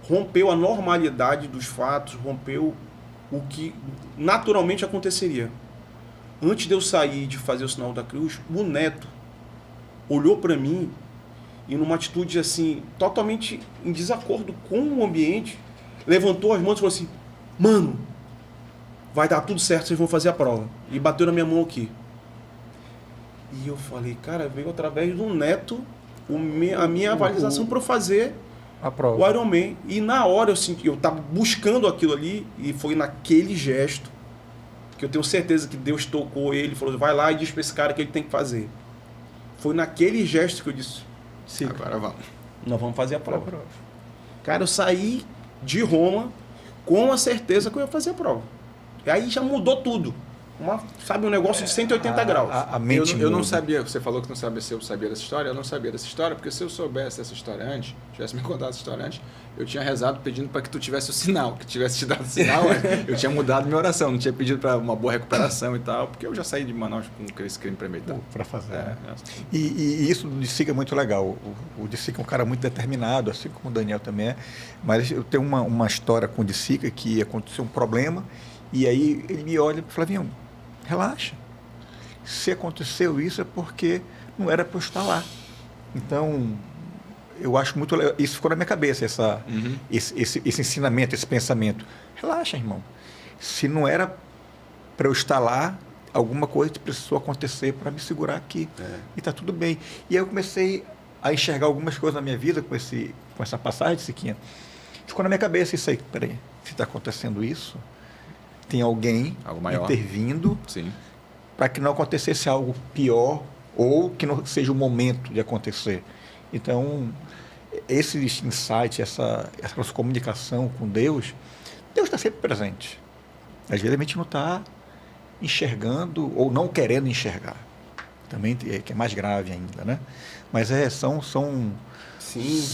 Speaker 3: rompeu a normalidade dos fatos, rompeu o que naturalmente aconteceria. Antes de eu sair de fazer o sinal da cruz, o neto olhou para mim e numa atitude assim, totalmente em desacordo com o ambiente, levantou as mãos e falou assim, mano, vai dar tudo certo, vocês vão fazer a prova. E bateu na minha mão aqui. E eu falei, cara, veio através do neto a minha avaliação para eu fazer
Speaker 1: a prova.
Speaker 3: O Ironman. E na hora eu estava buscando aquilo ali, e foi naquele gesto que eu tenho certeza que Deus tocou ele, falou, vai lá e diz para esse cara que ele tem que fazer. Foi naquele gesto que eu disse,
Speaker 2: agora vamos.
Speaker 3: Nós vamos fazer a prova. Cara, eu saí de Roma com a certeza que eu ia fazer a prova. E aí já mudou tudo. Um negócio de 180 graus.
Speaker 2: A mente eu não sabia, você falou que não sabia se eu sabia dessa história, eu não sabia dessa história, porque se eu soubesse dessa história antes, tivesse me contado essa história antes, eu tinha rezado pedindo para que tu tivesse o sinal, que tivesse te dado o sinal, eu tinha mudado minha oração, não tinha pedido para uma boa recuperação e tal, porque eu já saí de Manaus com esse crime premeditado.
Speaker 1: Para fazer. E isso do Dissica é muito legal. O Dissica é um cara muito determinado, assim como o Daniel também é, mas eu tenho uma história com o Dissica que aconteceu um problema, e aí ele me olha e fala, Flavinho, relaxa. Se aconteceu isso é porque não era para eu estar lá. Então, eu acho muito legal. Isso ficou na minha cabeça, esse ensinamento, esse pensamento. Relaxa, irmão. Se não era para eu estar lá, alguma coisa precisou acontecer para me segurar aqui. E está tudo bem. E aí eu comecei a enxergar algumas coisas na minha vida com essa passagem de Siquinha. Ficou na minha cabeça isso aí. Peraí, se está acontecendo isso, tem alguém intervindo para que não acontecesse algo pior ou que não seja o momento de acontecer. Então, esse insight, essa nossa comunicação com Deus está sempre presente. Às vezes a gente não está enxergando ou não querendo enxergar. Também que é mais grave ainda, né? Mas
Speaker 2: a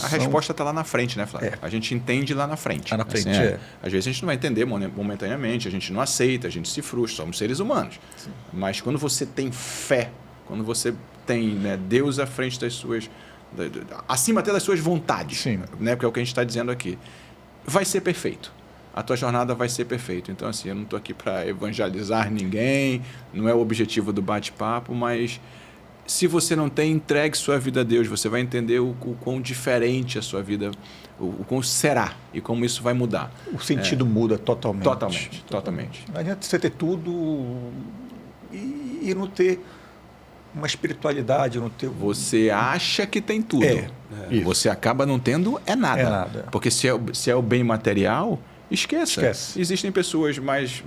Speaker 2: resposta está lá na frente, né, Flávio? A gente entende lá na frente.
Speaker 1: Lá na frente,
Speaker 2: Às vezes a gente não vai entender momentaneamente, a gente não aceita, a gente se frustra, somos seres humanos. Sim. Mas quando você tem fé, quando você tem, né, Deus à frente das suas... acima até das suas vontades, né, porque é o que a gente está dizendo aqui, vai ser perfeito. A tua jornada vai ser perfeita. Então, assim, eu não estou aqui para evangelizar ninguém, não é o objetivo do bate-papo, mas... se você não tem, entregue sua vida a Deus, você vai entender o quão diferente a sua vida, o quão será e como isso vai mudar.
Speaker 1: O sentido muda totalmente.
Speaker 2: Totalmente.
Speaker 1: Não adianta você ter tudo e não ter uma espiritualidade, não ter...
Speaker 2: Você acha que tem tudo. Você acaba não tendo nada. Porque se é o bem material, esqueça. Existem pessoas mais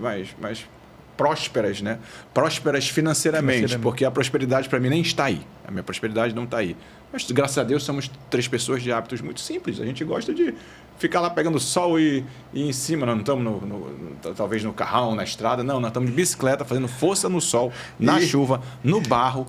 Speaker 2: prósperas, né? Prósperas financeiramente, porque a prosperidade para mim nem está aí. A minha prosperidade não está aí. Mas, graças a Deus, somos 3 pessoas de hábitos muito simples. A gente gosta de ficar lá pegando sol e em cima. Nós não estamos, talvez, no carrão, na estrada. Não, nós estamos de bicicleta, fazendo força no sol, na chuva, no barro,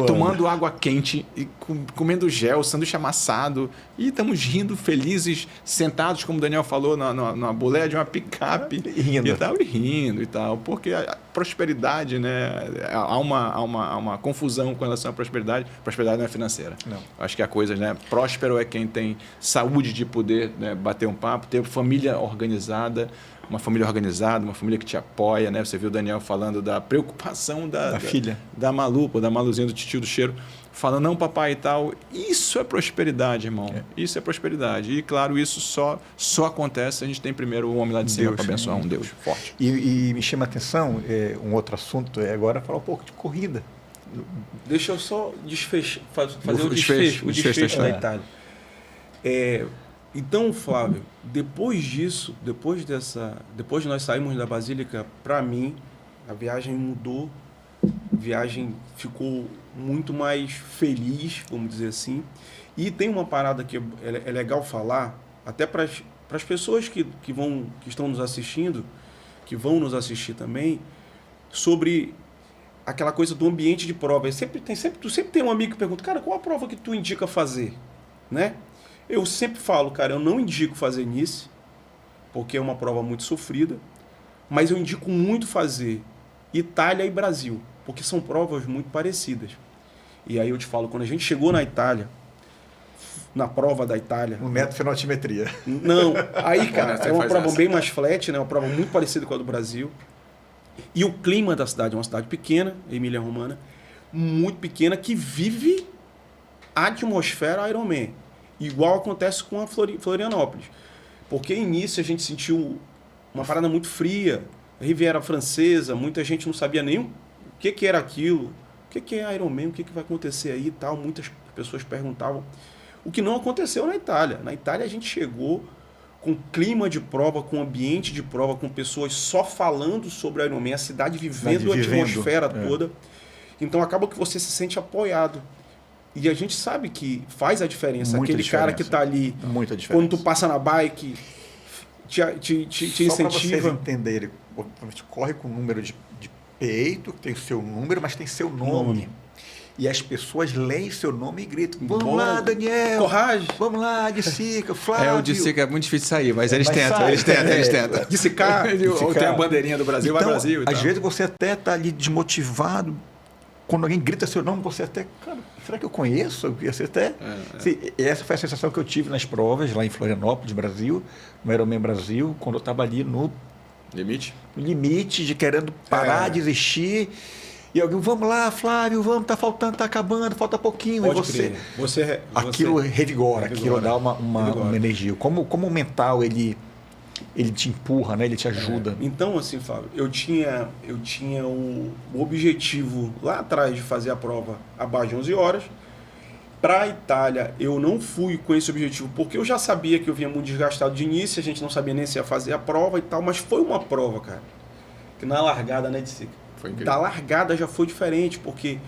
Speaker 2: tomando água quente, e comendo sanduíche amassado. E estamos rindo, felizes, sentados, como o Daniel falou, na boleia de uma picape. E rindo e tal. Porque a prosperidade, né? Há uma confusão com relação à prosperidade. Prosperidade não é financeira.
Speaker 1: Não.
Speaker 2: Acho que a coisa, né? Próspero é quem tem saúde de poder, né, bater um papo, ter família organizada, uma família que te apoia, né? Você viu o Daniel falando da preocupação da
Speaker 1: filha,
Speaker 2: da Malu, da Maluzinha, do titio do Cheiro, falando, não, papai e tal. Isso é prosperidade, irmão. Isso é prosperidade. E, claro, isso só acontece se a gente tem primeiro o homem lá de cima para abençoar um Deus forte.
Speaker 1: E me chama a atenção, um outro assunto é agora falar um pouco de corrida.
Speaker 3: Deixa eu só fazer o desfecho da Itália. Então, Flávio, depois disso, depois de nós sairmos da Basílica, para mim, a viagem mudou, a viagem ficou muito mais feliz, vamos dizer assim. E tem uma parada que é legal falar, até para as pessoas que estão nos assistindo, que vão nos assistir também, sobre aquela coisa do ambiente de prova. Tu sempre tem um amigo que pergunta, cara, qual a prova que tu indica fazer? Né? Eu sempre falo, cara, eu não indico fazer Nice, porque é uma prova muito sofrida, mas eu indico muito fazer Itália e Brasil, porque são provas muito parecidas. E aí eu te falo, quando a gente chegou na Itália, na prova da Itália...
Speaker 1: Um método de fenotimetria.
Speaker 3: Não, aí, cara, é uma prova bem mais flat, né? Uma prova muito parecida com a do Brasil. E o clima da cidade é uma cidade pequena, Emília-Romana, muito pequena, que vive a atmosfera Ironman. Igual acontece com a Florianópolis. Porque no início a gente sentiu uma parada muito fria, a Riviera Francesa, muita gente não sabia nem o que era aquilo, o que é Ironman, o que vai acontecer aí e tal. Muitas pessoas perguntavam. O que não aconteceu na Itália. Na Itália a gente chegou com clima de prova, com ambiente de prova, com pessoas só falando sobre Ironman, a cidade vivendo a atmosfera toda. Então acaba que você se sente apoiado. E a gente sabe que faz a diferença.
Speaker 1: Muita
Speaker 3: Aquele
Speaker 1: diferença.
Speaker 3: cara que está ali,
Speaker 1: Muita diferença.
Speaker 3: quando tu passa na bike, te incentiva.
Speaker 1: Só para vocês entenderem, a gente corre com o número de peito, que tem o seu número, mas tem seu nome. E as pessoas leem seu nome e gritam, vamos lá, Daniel,
Speaker 3: coragem,
Speaker 1: vamos lá, Dissica, Flávio.
Speaker 2: O Dissica é muito difícil sair, mas eles tentam.
Speaker 3: Dissicar.
Speaker 2: Ou tem a bandeirinha do Brasil,
Speaker 1: então,
Speaker 2: vai Brasil.
Speaker 1: Às vezes você até está ali desmotivado, quando alguém grita seu nome, você até, cara, será que eu conheço? Você até... Essa foi a sensação que eu tive nas provas, lá em Florianópolis, Brasil, no Ironman Brasil, quando eu estava ali no limite de querendo parar, desistir. E alguém, vamos lá, Flávio, vamos, tá faltando, tá acabando, falta pouquinho.
Speaker 3: Pode
Speaker 1: e aquilo revigora, aquilo dá uma energia. Como o mental, ele te empurra, né? Ele te ajuda.
Speaker 3: Então, assim, Flávio, eu tinha o objetivo lá atrás de fazer a prova abaixo de 11 horas. Para a Itália, eu não fui com esse objetivo, porque eu já sabia que eu vinha muito desgastado de início, a gente não sabia nem se ia fazer a prova e tal, mas foi uma prova, cara, que na largada, né, da largada já foi diferente, porque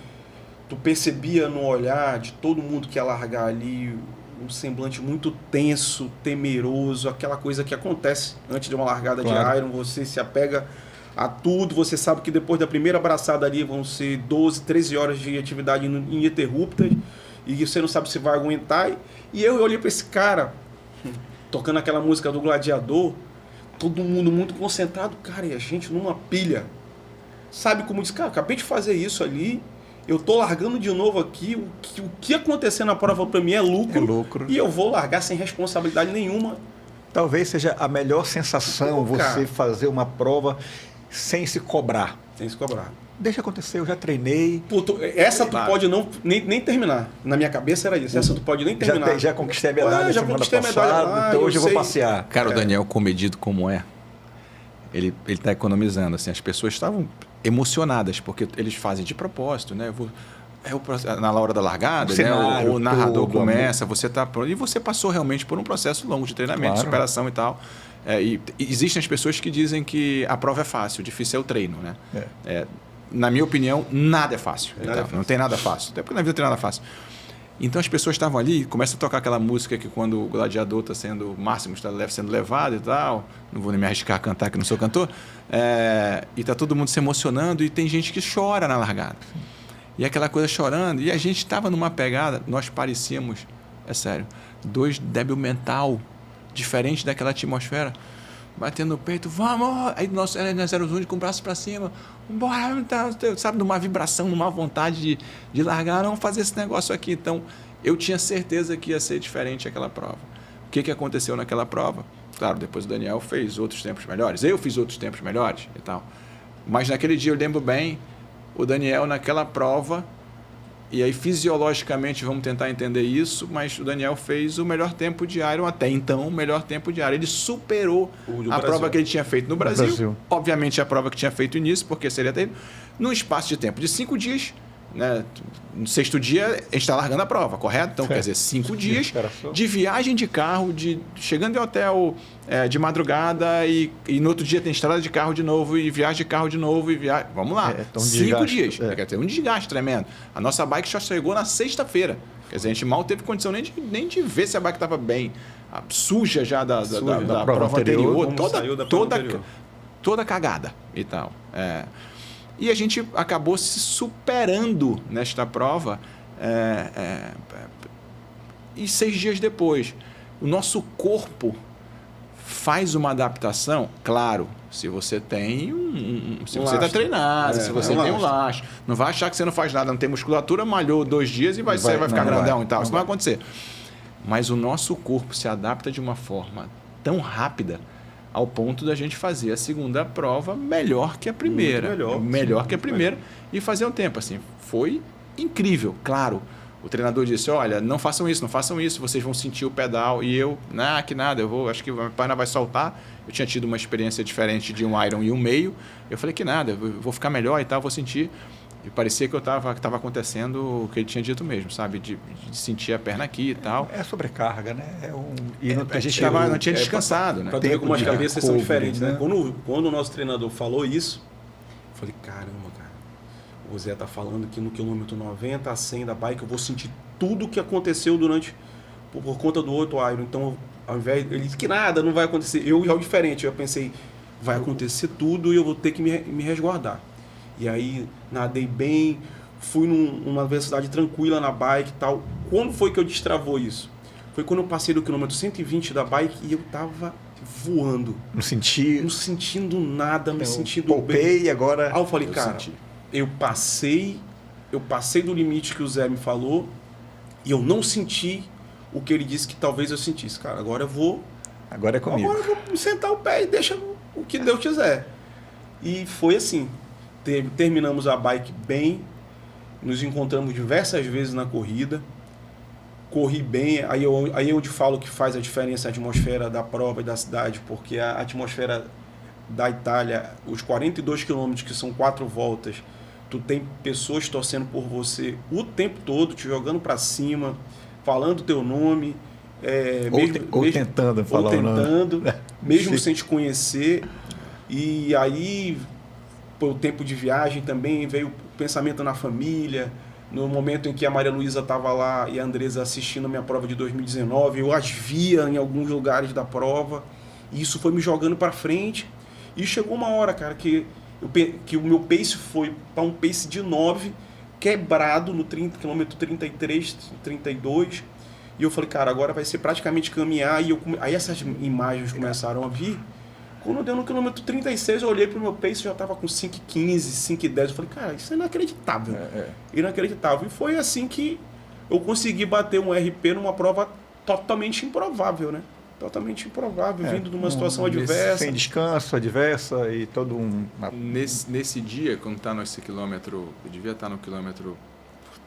Speaker 3: tu percebia no olhar de todo mundo que ia largar ali um semblante muito tenso, temeroso, aquela coisa que acontece antes de uma largada de Iron, você se apega a tudo, você sabe que depois da primeira abraçada ali vão ser 12, 13 horas de atividade ininterruptas, e você não sabe se vai aguentar. E eu olhei para esse cara, tocando aquela música do Gladiador, todo mundo muito concentrado, cara, e a gente numa pilha. Sabe como diz, cara, acabei de fazer isso ali, eu tô largando de novo aqui, o que acontecer na prova para mim é lucro, e eu vou largar sem responsabilidade nenhuma.
Speaker 1: Talvez seja a melhor sensação você fazer uma prova sem se cobrar.
Speaker 3: Sem se cobrar.
Speaker 1: Deixa acontecer, eu já treinei.
Speaker 3: Essa tu pode nem terminar. Na minha cabeça era isso. Essa tu pode nem terminar.
Speaker 1: Já conquistei a medalha semana passada, então hoje eu vou passear.
Speaker 2: Cara, o Daniel, comedido como é, ele está economizando. Assim, as pessoas estavam emocionadas, porque eles fazem de propósito, né? Na hora da largada, né? O narrador começa, você está pronto. E você passou realmente por um processo longo de treinamento, de superação e tal. E existem as pessoas que dizem que a prova é fácil, o difícil é o treino, né? Na minha opinião, nada é fácil. Não tem nada fácil. Até porque na vida não tem nada fácil. Então as pessoas estavam ali e começam a tocar aquela música que quando o gladiador está sendo, o Máximo está sendo levado e tal, não vou nem me arriscar a cantar que não sou cantor, e está todo mundo se emocionando e tem gente que chora na largada. E aquela coisa chorando, e a gente estava numa pegada, nós parecíamos, é sério, dois débil mental, diferente daquela atmosfera, batendo no peito, vamos! Aí nós éramos os únicos com o braço para cima, bora, sabe, numa vibração, numa vontade de largar, vamos fazer esse negócio aqui. Então, eu tinha certeza que ia ser diferente aquela prova. O que aconteceu naquela prova? Claro, depois o Daniel fez outros tempos melhores, eu fiz outros tempos melhores e tal. Mas naquele dia eu lembro bem, o Daniel naquela prova, e aí fisiologicamente vamos tentar entender isso, mas o Daniel fez o melhor tempo de Iron até então, o melhor tempo de Iron. Ele superou a prova que ele tinha feito no Brasil. Obviamente a prova que tinha feito início, porque seria dele, num espaço de tempo de 5 dias, né? No 6º dia, a gente está largando a prova, correto? Então, quer dizer, 5 dias de viagem de carro, chegando em hotel de madrugada e no outro dia tem estrada de carro de novo e viagem de carro de novo e viagem. Vamos lá, 5 dias. Quer dizer, um desgaste tremendo. A nossa bike só chegou na sexta-feira. Quer dizer, a gente mal teve condição nem de ver se a bike estava bem. Suja já da prova anterior. Toda cagada e tal. E a gente acabou se superando nesta prova e 6 dias depois. O nosso corpo faz uma adaptação, claro, se você tem se você está treinado, se você tem um lastro. Não vai achar que você não faz nada, não tem musculatura, malhou 2 dias e vai ficar grandão e tal. Isso não vai acontecer. Mas o nosso corpo se adapta de uma forma tão rápida ao ponto da gente fazer a segunda prova melhor que a primeira. Melhor que a primeira e fazer um tempo. Assim, foi incrível. Claro, o treinador disse, olha, não façam isso, vocês vão sentir o pedal. E eu, que nada, acho que a perna vai soltar. Eu tinha tido uma experiência diferente de um Iron e um meio. Eu falei que nada, eu vou ficar melhor e tal, vou sentir. E parecia que estava acontecendo o que ele tinha dito mesmo, sabe? De sentir a perna aqui e tal.
Speaker 1: É sobrecarga, né?
Speaker 2: A gente não tinha descansado, né?
Speaker 3: Para ver como as cabeças são diferentes, né? Quando o nosso treinador falou isso, eu falei, caramba, cara, o Zé tá falando que no quilômetro 90 a 100 da bike eu vou sentir tudo o que aconteceu por conta do outro Iron. Então, ao invés ele disse que nada, não vai acontecer. Eu já diferente, eu pensei, vai acontecer tudo e eu vou ter que me resguardar. E aí nadei bem, fui numa velocidade tranquila na bike e tal. Quando foi que eu destravou isso? Foi quando eu passei do quilômetro 120 da bike e eu tava voando.
Speaker 1: Não
Speaker 3: sentindo nada, me sentindo
Speaker 1: poupei
Speaker 3: bem.
Speaker 1: E agora...
Speaker 3: Aí eu falei, cara, eu passei do limite que o Zé me falou e eu não senti o que ele disse que talvez eu sentisse. Cara, agora eu vou...
Speaker 1: Agora é comigo.
Speaker 3: Agora eu vou sentar o pé e deixa o que Deus quiser. E foi assim. Terminamos a bike bem, nos encontramos diversas vezes na corrida, corri bem, aí é onde falo que faz a diferença a atmosfera da prova e da cidade, porque a atmosfera da Itália, os 42 quilômetros que são 4 voltas, tu tem pessoas torcendo por você o tempo todo, te jogando para cima, falando teu nome,
Speaker 1: tentando falar
Speaker 3: mesmo sem te conhecer, e aí... o tempo de viagem também veio o pensamento na família, no momento em que a Maria Luísa estava lá e a Andresa assistindo a minha prova de 2019, eu as via em alguns lugares da prova, e isso foi me jogando para frente, e chegou uma hora, cara, que o meu pace foi para um pace de 9, quebrado no quilômetro 33, 32, e eu falei, cara, agora vai ser praticamente caminhar, e aí essas imagens começaram a vir. Quando deu no quilômetro 36, eu olhei pro meu pace e já estava com 5,15, 5,10. Eu falei, cara, isso é inacreditável. Inacreditável. E foi assim que eu consegui bater um RP numa prova totalmente improvável, né? Totalmente improvável, vindo de uma situação adversa.
Speaker 1: Sem descanso, adversa e todo um...
Speaker 2: Nesse dia, quando está nesse quilômetro, eu devia estar no quilômetro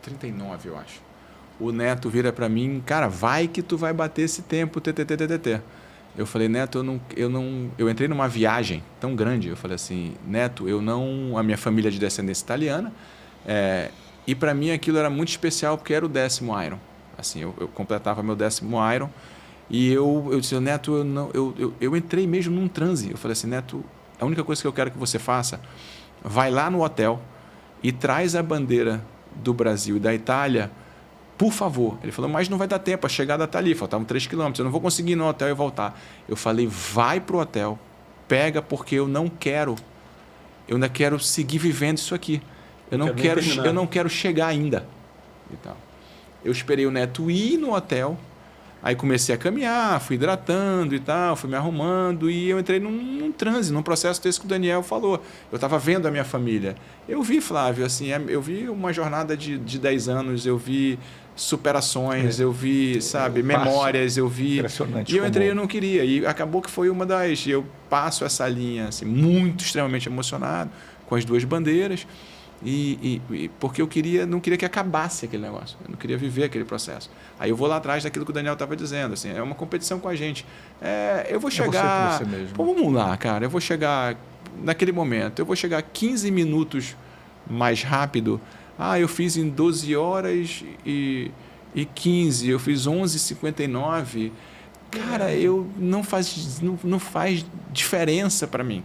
Speaker 2: 39, eu acho. O Neto vira para mim, cara, vai que tu vai bater esse tempo, TTTTT. Eu falei, Neto, eu entrei numa viagem tão grande, eu falei assim, Neto, a minha família é de descendência italiana, e para mim aquilo era muito especial porque era o 10º Iron. Assim, eu completava meu 10º Iron E eu disse, Neto, eu entrei mesmo num transe. Eu falei assim, Neto, a única coisa que eu quero que você faça, vai lá no hotel e traz a bandeira do Brasil e da Itália, por favor. Ele falou, mas não vai dar tempo, a chegada está ali, faltavam 3 quilômetros, eu não vou conseguir ir no hotel e voltar. Eu falei, vai para o hotel, pega, porque eu ainda quero seguir vivendo isso aqui. Eu não quero chegar ainda. E tal. Eu esperei o Neto ir no hotel, aí comecei a caminhar, fui hidratando e tal, fui me arrumando e eu entrei num transe, num processo desse que o Daniel falou. Eu estava vendo a minha família. Eu vi, Flávio, assim, eu vi uma jornada de 10 anos, eu vi superações, eu vi, sabe, memórias, eu vi...
Speaker 1: Impressionante.
Speaker 2: E eu entrei, eu não queria. E acabou que foi uma das... Eu passo essa linha, assim, muito, extremamente emocionado, com as 2 bandeiras, porque eu não queria que acabasse aquele negócio, eu não queria viver aquele processo. Aí eu vou lá atrás daquilo que o Daniel estava dizendo, assim, é uma competição com a gente. Eu vou chegar...
Speaker 1: É você mesmo.
Speaker 2: Pô, vamos lá, cara, eu vou chegar naquele momento, eu vou chegar 15 minutos mais rápido. Eu fiz em 12 horas e 15, eu fiz 11h59. Cara, não faz diferença para mim.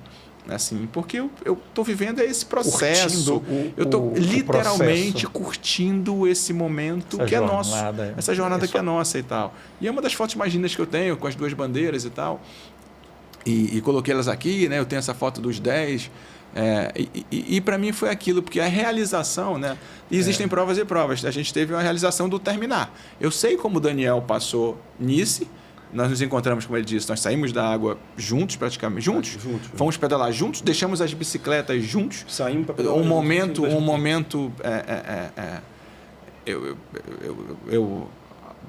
Speaker 2: Assim, porque eu estou vivendo esse processo, eu estou literalmente curtindo esse momento que é nosso, essa jornada que é nossa e tal. E é uma das fotos mais lindas que eu tenho, com as 2 bandeiras e tal, e coloquei elas aqui, né? Eu tenho essa foto dos 10, e para mim foi aquilo, porque a realização, né? Existem provas e provas, a gente teve uma realização do terminar. Eu sei como o Daniel passou Nice. Nós nos encontramos, como ele disse, nós saímos da água juntos, praticamente. Juntos. Fomos pedalar juntos, deixamos as bicicletas juntos.
Speaker 3: Saímos para pedalar.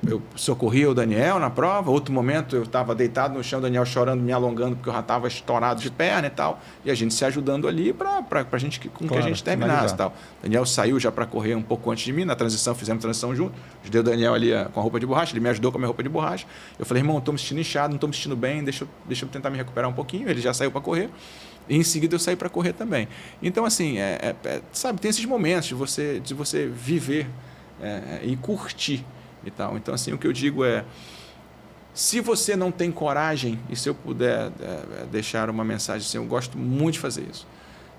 Speaker 2: Eu socorri o Daniel na prova. Outro momento, eu estava deitado no chão, o Daniel chorando, me alongando, porque eu já estava estourado de perna e tal. E a gente se ajudando ali para a gente, que a gente terminasse e tal. O Daniel saiu já para correr um pouco antes de mim. Na transição, fizemos transição junto. Ajudei o Daniel ali com a roupa de borracha. Ele me ajudou com a minha roupa de borracha. Eu falei, irmão, estou me sentindo inchado, não estou me sentindo bem, deixa eu tentar me recuperar um pouquinho. Ele já saiu para correr. E em seguida eu saí para correr também. Então, assim, sabe, tem esses momentos de você viver e curtir. E tal. Então, assim, o que eu digo é, se você não tem coragem, e se eu puder deixar uma mensagem assim, eu gosto muito de fazer isso.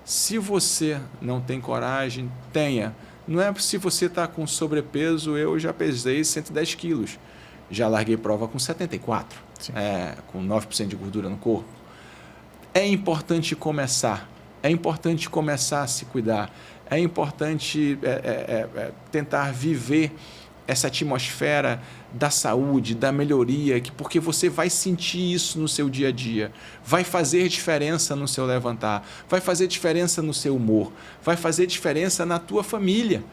Speaker 2: Se você não tem coragem, tenha. Não é se você está com sobrepeso, eu já pesei 110 quilos. Já larguei prova com 74, com 9% de gordura no corpo. É importante começar. É importante começar a se cuidar. É importante tentar viver essa atmosfera da saúde, da melhoria, porque você vai sentir isso no seu dia a dia, vai fazer diferença no seu levantar, vai fazer diferença no seu humor, vai fazer diferença na tua família.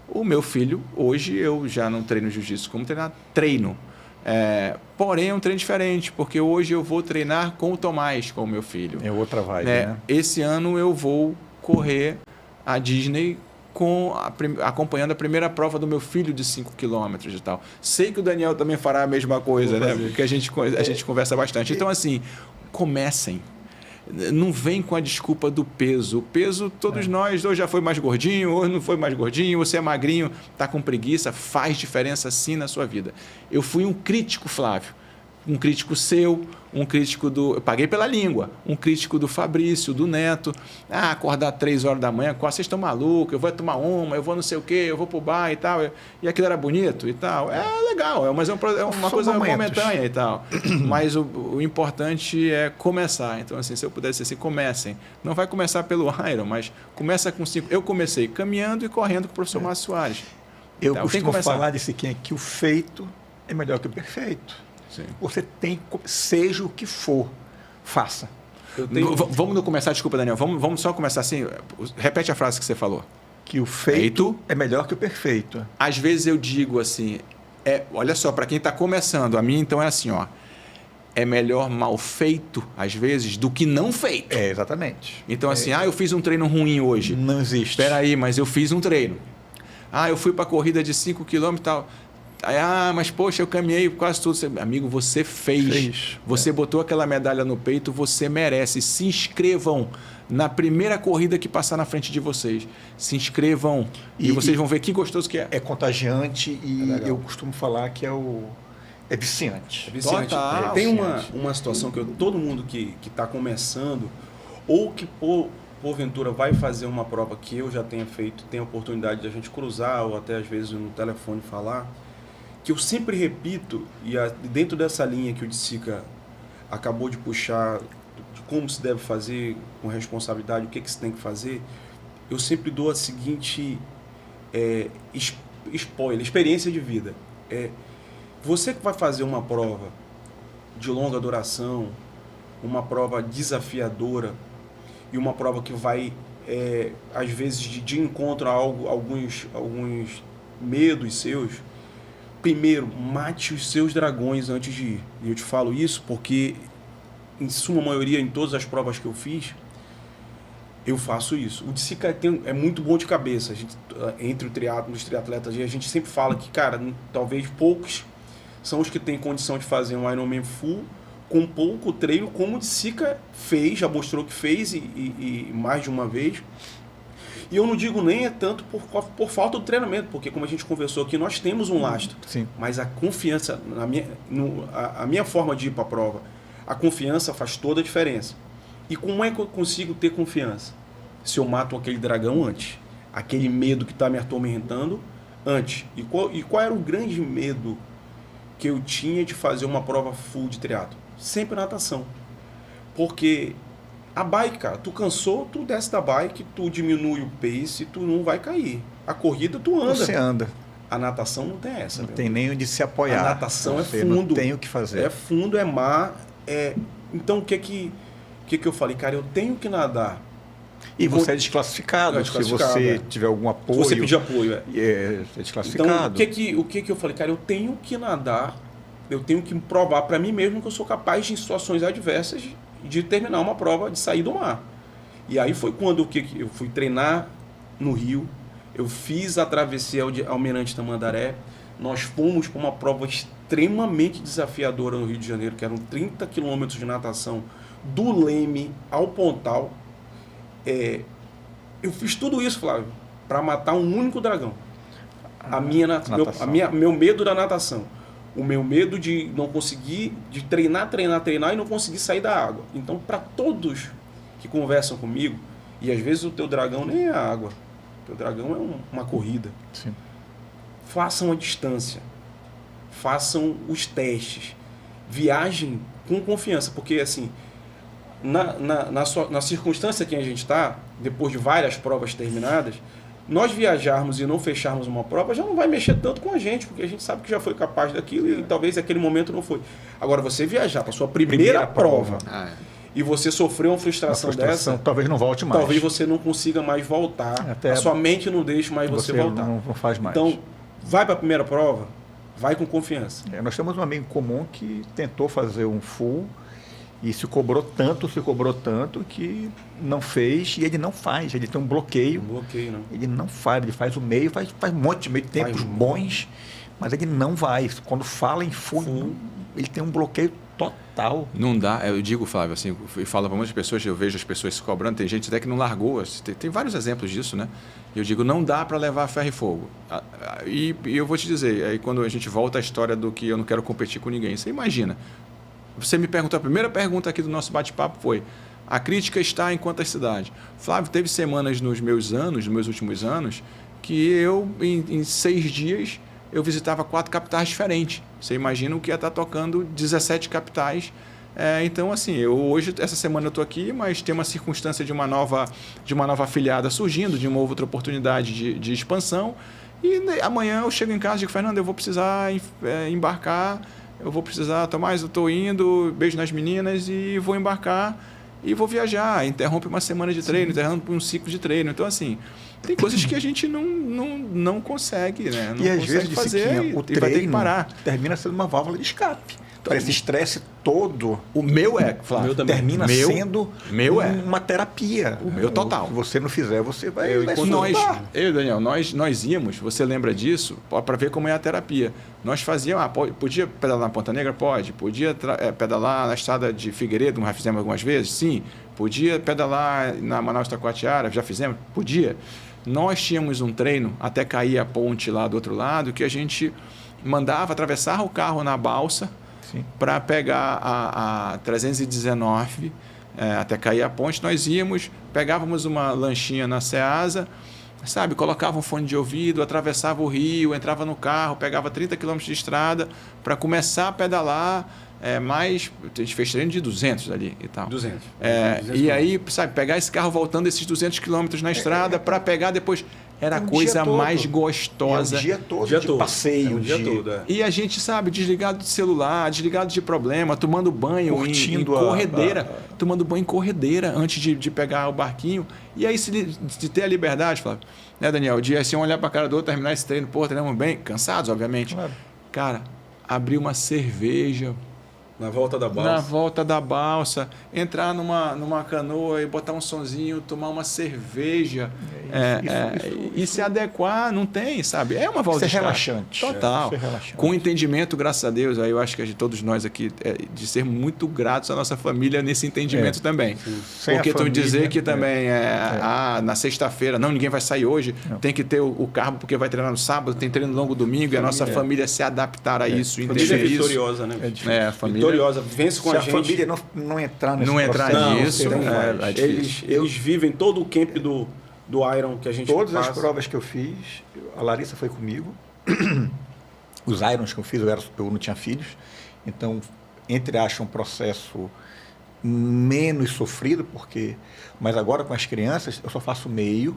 Speaker 2: O meu filho, hoje eu já não treino jiu-jitsu como treino. Porém é um treino diferente, porque hoje eu vou treinar com o Tomás, com o meu filho.
Speaker 1: É outra vibe, né?
Speaker 2: Esse ano eu vou correr a Disney acompanhando a primeira prova do meu filho de 5 quilômetros e tal. Sei que o Daniel também fará a mesma coisa, né? Porque a gente conversa bastante. Então, assim, comecem. Não vem com a desculpa do peso. O peso, todos nós, hoje já foi mais gordinho, hoje não foi mais gordinho, você é magrinho, está com preguiça, faz diferença sim na sua vida. Eu fui um crítico, Flávio. Um crítico seu, um crítico eu paguei pela língua, um crítico do Fabrício, do Neto. Acordar 3 horas da manhã, vocês estão malucos, eu vou tomar uma, eu vou não sei o quê, eu vou pro bar e tal. E aquilo era bonito e tal. É legal, mas é uma coisa momentânea e tal. Mas o importante é começar. Então, assim, se eu pudesse dizer assim, comecem. Não vai começar pelo Iron, mas começa com 5. Eu comecei caminhando e correndo com o professor Márcio Soares.
Speaker 1: Eu costumo falar de Siquinha que o feito é melhor que o perfeito. Sim. Você tem, seja o que for, faça.
Speaker 2: Vamos começar, desculpa, Daniel, vamos só começar assim, repete a frase que você falou.
Speaker 1: Que o feito é melhor que o perfeito.
Speaker 2: Às vezes eu digo assim, olha só, para quem está começando, a minha então é assim, é melhor mal feito, às vezes, do que não feito.
Speaker 1: Exatamente.
Speaker 2: Então assim, eu fiz um treino ruim hoje.
Speaker 1: Não existe.
Speaker 2: Espera aí, mas eu fiz um treino. Eu fui para a corrida de 5 km e tal. Mas poxa, eu caminhei quase tudo. Amigo, você fez. Você botou aquela medalha no peito, você merece. Se inscrevam na primeira corrida que passar na frente de vocês. Se inscrevam e vocês vão ver que gostoso que é.
Speaker 1: É contagiante e eu costumo falar que é É viciante.
Speaker 3: É viciante.
Speaker 2: Total.
Speaker 3: Tem uma situação que todo mundo que está começando, ou que porventura vai fazer uma prova que eu já tenha feito, tem a oportunidade de a gente cruzar, ou até às vezes no telefone falar, que eu sempre repito, e dentro dessa linha que o Dissica acabou de puxar, de como se deve fazer com responsabilidade, o que se tem que fazer, eu sempre dou a seguinte spoiler, experiência de vida. Você que vai fazer uma prova de longa duração, uma prova desafiadora e uma prova que vai, às vezes, de encontro a alguns medos seus, primeiro, mate os seus dragões antes de ir. E eu te falo isso porque, em suma maioria, em todas as provas que eu fiz, eu faço isso. O Dissica é muito bom de cabeça. Entre os triatletas, a gente sempre fala que, cara, talvez poucos são os que têm condição de fazer um Ironman full com pouco treino, como o Dissica fez, já mostrou que fez e mais de uma vez. E eu não digo nem tanto por falta do treinamento, porque como a gente conversou aqui, nós temos um lastro.
Speaker 1: Sim.
Speaker 3: Mas a confiança, a minha forma de ir para a prova, a confiança faz toda a diferença. E como é que eu consigo ter confiança? Se eu mato aquele dragão antes, aquele medo que está me atormentando antes. E qual era o grande medo que eu tinha de fazer uma prova full de triatlo? Sempre natação. Porque a bike, cara, tu cansou, tu desce da bike, tu diminui o pace, tu não vai cair. A corrida, tu anda.
Speaker 1: Você anda.
Speaker 3: A natação não tem essa.
Speaker 1: Não tem nem onde se apoiar.
Speaker 3: A natação
Speaker 1: você
Speaker 3: é fundo.
Speaker 1: Não tem o que fazer.
Speaker 3: É fundo, é mar. Então, o que eu falei? Cara, eu tenho que nadar.
Speaker 1: E você é desclassificado. Se você tiver algum apoio...
Speaker 3: Se você pedir apoio,
Speaker 1: é desclassificado.
Speaker 3: Então, o que eu falei? Cara, eu tenho que nadar, eu tenho que provar para mim mesmo que eu sou capaz de, em situações adversas, de terminar uma prova, de sair do mar. E aí foi quando eu fui treinar no Rio, eu fiz a travessia Almirante Tamandaré, nós fomos para uma prova extremamente desafiadora no Rio de Janeiro, que eram 30 quilômetros de natação, do Leme ao Pontal. Eu fiz tudo isso, Flávio, para matar um único dragão. Meu medo da natação. O meu medo de não conseguir, de treinar e não conseguir sair da água. Então, para todos que conversam comigo, e às vezes o teu dragão nem é a água, o teu dragão é uma corrida.
Speaker 1: Sim.
Speaker 3: Façam a distância, façam os testes, viajem com confiança, porque assim, na circunstância que a gente está, depois de várias provas terminadas, nós viajarmos e não fecharmos uma prova já não vai mexer tanto com a gente, porque a gente sabe que já foi capaz daquilo e talvez aquele momento não foi. Agora, você viajar para a sua primeira prova e você sofreu uma frustração dessa,
Speaker 1: talvez não volte mais.
Speaker 3: Talvez você não consiga mais voltar. A sua mente não deixe mais você voltar.
Speaker 1: Não faz mais.
Speaker 3: Então, vai para a primeira prova, vai com confiança.
Speaker 1: Nós temos um amigo comum que tentou fazer um full e se cobrou tanto que não fez, e ele não faz, ele tem um bloqueio.
Speaker 3: Não.
Speaker 1: Ele não faz, ele faz o meio, faz um monte de meio, tempos bons, mas ele não vai. Quando fala em full, ele tem um bloqueio total.
Speaker 2: Não dá, eu digo, Flávio, assim, eu falo para muitas pessoas, eu vejo as pessoas se cobrando, tem gente até que não largou, tem vários exemplos disso, né? Eu digo, não dá para levar ferro e fogo. E eu vou te dizer, aí quando a gente volta à história do que eu não quero competir com ninguém, você imagina, você me perguntou, a primeira pergunta aqui do nosso bate-papo foi, a crítica está em quantas cidades? Flávio, teve semanas nos meus últimos anos, que eu, em 6 dias, eu visitava 4 capitais diferentes. Você imagina o que ia estar tocando 17 capitais. Então, assim, hoje, essa semana eu estou aqui, mas tem uma circunstância de uma nova afiliada surgindo, de uma outra oportunidade de expansão. E amanhã eu chego em casa e digo, Fernando, eu vou precisar embarcar, eu vou precisar, Tomás, eu estou indo, beijo nas meninas e vou embarcar e vou viajar. Interrompe uma semana de treino, interrompe um ciclo de treino. Então, assim, tem coisas que a gente não consegue, né? Não
Speaker 1: e às
Speaker 2: consegue
Speaker 1: vezes
Speaker 2: fazer
Speaker 1: o treino
Speaker 2: vai ter que parar.
Speaker 1: Termina sendo uma válvula de escape. Para esse estresse todo,
Speaker 2: o meu Flávio,
Speaker 1: termina sendo uma terapia.
Speaker 2: O meu total.
Speaker 1: Se você não fizer, você vai
Speaker 2: eu e Daniel, nós íamos, você lembra disso, para ver como é a terapia. Nós fazíamos, podia pedalar na Ponta Negra? Pode. Podia pedalar na estrada de Figueiredo, já fizemos algumas vezes? Sim. Podia pedalar na Manaus Taquatiara? Já fizemos? Podia. Nós tínhamos um treino até cair a ponte lá do outro lado, que a gente atravessava o carro na balsa para pegar a 319 até cair a ponte. Nós íamos, pegávamos uma lanchinha na Ceasa, sabe, colocava um fone de ouvido, atravessava o rio, entrava no carro, pegava 30 km de estrada para começar a pedalar. Mais, a gente fez treino de 200 ali e tal.
Speaker 3: 200.
Speaker 2: E aí, sabe, pegar esse carro voltando esses 200 quilômetros na estrada para pegar depois. Era a coisa mais gostosa.
Speaker 1: O dia todo de passeio.
Speaker 3: O dia todo.
Speaker 2: E a gente, sabe, desligado de celular, desligado de problema, tomando banho em corredeira. Tomando banho em corredeira antes de pegar o barquinho. E aí, de ter a liberdade, Flávio, né, Daniel? De assim, um olhar para a cara do outro, terminar esse treino, treinamos bem, cansados, obviamente.
Speaker 1: Claro.
Speaker 2: Cara, abrir uma cerveja.
Speaker 3: Na volta da balsa.
Speaker 2: Na volta da balsa, entrar numa canoa e botar um sonzinho, tomar uma cerveja e se adequar, não tem, sabe? É uma volta
Speaker 1: de relaxante.
Speaker 2: Total. Com entendimento, graças a Deus, aí eu acho que de todos nós aqui, de ser muito gratos à nossa família nesse entendimento também. Porque tu dizer que também na sexta-feira, não, ninguém vai sair hoje, tem que ter o carro porque vai treinar no sábado, tem treino no longo domingo, e a nossa família se adaptar a isso, entender isso.
Speaker 3: Família vitoriosa, né?
Speaker 2: A família
Speaker 3: vitoriosa, vence com a gente.
Speaker 1: Se a família não entrar nesse
Speaker 2: nisso,
Speaker 3: eles vivem todo o camp do Iron que a gente
Speaker 1: Todas
Speaker 3: passa.
Speaker 1: as provas que eu fiz, a Larissa foi comigo. Os Irons que eu fiz, eu não tinha filhos. Então, entre aspas, um processo menos sofrido, mas agora com as crianças, eu só faço meio.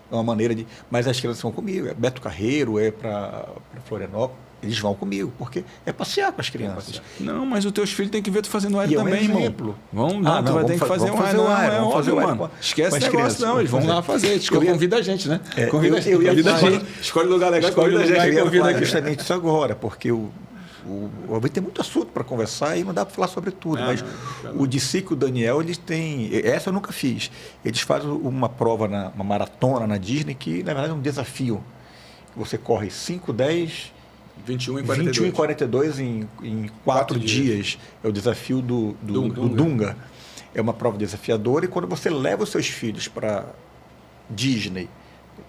Speaker 1: É uma maneira de... Mas as crianças vão comigo. É Beto Carreiro, é para Florianópolis. Eles vão comigo, porque é passear com as crianças.
Speaker 2: Não, mas os teus filhos têm que ver tu fazendo Iron também,
Speaker 1: irmão.
Speaker 2: Tu vai ter que fazer um Iron. É óbvio, mano. Esquece esse negócio, não. Eles vão lá fazer. Convida a gente, né? Convida a gente. Escolhe lugar legal, convida a gente.
Speaker 1: Eu ia falar justamente isso agora, porque vai ter muito assunto para conversar e não dá para falar sobre tudo. Mas o Dicico e o Daniel, eles têm... Essa eu nunca fiz. Eles fazem uma prova, uma maratona na Disney, que na verdade é um desafio. Você corre 5, 10...
Speaker 2: 21
Speaker 1: e 42 em 4 dias. É o desafio do Dunga. É uma prova desafiadora, e quando você leva os seus filhos para Disney,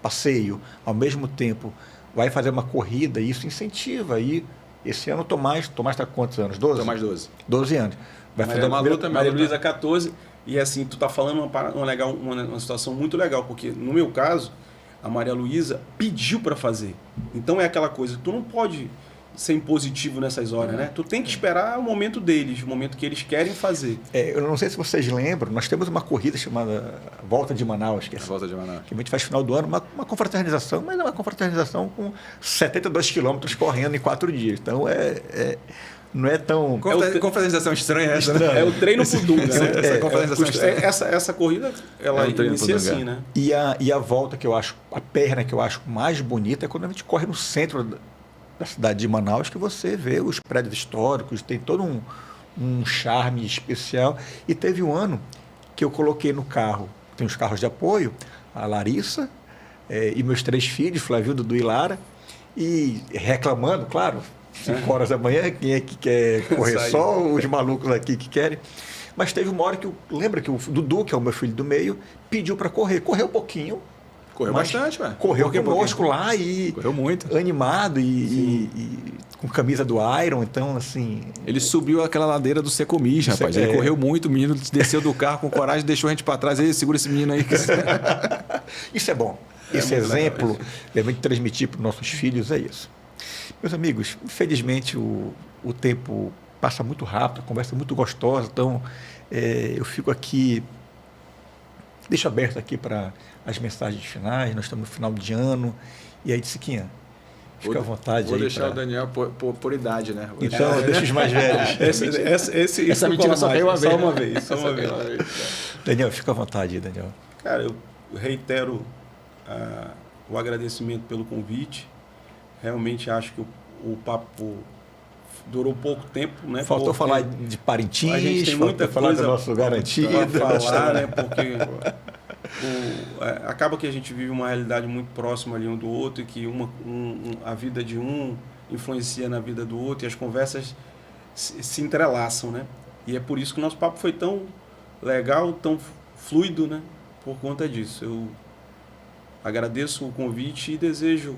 Speaker 1: passeio, ao mesmo tempo vai fazer uma corrida, e isso incentiva. E esse ano o Tomás está com quantos anos? 12?
Speaker 2: Tomás 12.
Speaker 1: 12 anos. Vai fazer uma luta.
Speaker 3: Maria Luísa 14. E assim, tu tá falando uma situação muito legal, porque no meu caso, a Maria Luísa pediu para fazer. Então é aquela coisa, tu não pode ser impositivo nessas horas, né? Tu tem que esperar o momento deles, o momento que eles querem fazer.
Speaker 1: Eu não sei se vocês lembram, nós temos uma corrida chamada Volta de Manaus, que
Speaker 2: Volta de Manaus.
Speaker 1: Que a gente faz no final do ano, uma confraternização, mas é uma confraternização com 72 quilômetros correndo em 4 dias. Então não é tão...
Speaker 2: Confraternização estranha essa, né?
Speaker 3: É o treino pro Dunga, né?
Speaker 2: Essa confraternização estranha.
Speaker 3: Essa corrida, ela inicia assim, né?
Speaker 1: E a volta que eu acho, a perna que eu acho mais bonita é quando a gente corre no centro da cidade de Manaus, que você vê os prédios históricos, tem todo um charme especial. E teve um ano que eu coloquei no carro, tem os carros de apoio, a Larissa e meus 3 filhos, Flavio, Dudu e Lara, e reclamando, claro, 5 horas da manhã, quem é que quer correr? Só os malucos aqui que querem. Mas teve uma hora que lembra que o Dudu, que é o meu filho do meio, pediu para correr. Correu um pouquinho.
Speaker 2: Correu bastante, velho.
Speaker 1: Correu conosco lá e...
Speaker 2: Correu muito.
Speaker 1: Animado e com camisa do Iron, então, assim...
Speaker 2: Ele subiu aquela ladeira do Secomis, rapaz. Ele correu muito, o menino desceu do carro com coragem, deixou a gente para trás. Ele segura esse menino aí.
Speaker 1: Isso é bom. Esse exemplo, devemos transmitir para os nossos filhos, é isso. Meus amigos, infelizmente o tempo passa muito rápido, a conversa é muito gostosa, então eu fico aqui, deixo aberto aqui para as mensagens finais. Nós estamos no final de ano, e aí, Siquinha, fica à vontade.
Speaker 2: Vou deixar o Daniel por idade, né?
Speaker 1: Então, deixa os mais velhos.
Speaker 2: Essa mentira só veio uma vez.
Speaker 3: Só uma vez.
Speaker 1: Daniel, fica à vontade, Daniel.
Speaker 3: Cara, eu reitero o agradecimento pelo convite. Realmente acho que o papo durou pouco tempo, né?
Speaker 1: Faltou falar de Parintins,
Speaker 3: a gente tem muita
Speaker 1: falar
Speaker 3: coisa
Speaker 1: do nosso garantido.
Speaker 3: Para falar, né? Porque acaba que a gente vive uma realidade muito próxima ali um do outro, e que a vida de um influencia na vida do outro, e as conversas se entrelaçam, né? E é por isso que o nosso papo foi tão legal, tão fluido, né? Por conta disso. Eu agradeço o convite e desejo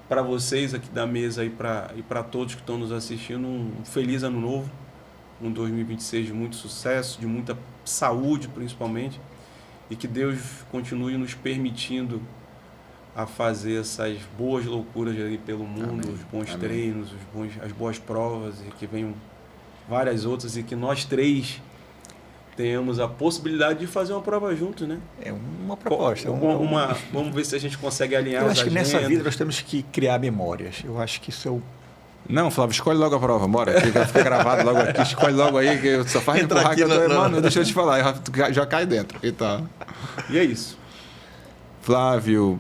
Speaker 3: para vocês aqui da mesa e para todos que estão nos assistindo um feliz ano novo, um 2026 de muito sucesso, de muita saúde principalmente, e que Deus continue nos permitindo a fazer essas boas loucuras aí pelo mundo,
Speaker 2: Amém.
Speaker 3: os bons
Speaker 2: Amém.
Speaker 3: treinos, as boas provas, e que venham várias outras, e que nós três tenhamos a possibilidade de fazer uma prova juntos, né?
Speaker 1: É uma proposta.
Speaker 3: Vamos ver se a gente consegue alinhar
Speaker 1: Eu
Speaker 3: as
Speaker 1: acho que nessa
Speaker 3: agendas.
Speaker 1: vida nós temos que criar memórias. Eu acho que isso é o...
Speaker 2: Não, Flávio, escolhe logo a prova, bora. Fica gravado logo aqui, escolhe logo aí, que só faz
Speaker 1: Entra
Speaker 2: empurrar
Speaker 1: aqui
Speaker 2: que eu tô,
Speaker 1: na-
Speaker 2: mano, deixa eu te falar, já cai dentro e tal.
Speaker 3: E é isso.
Speaker 2: Flávio,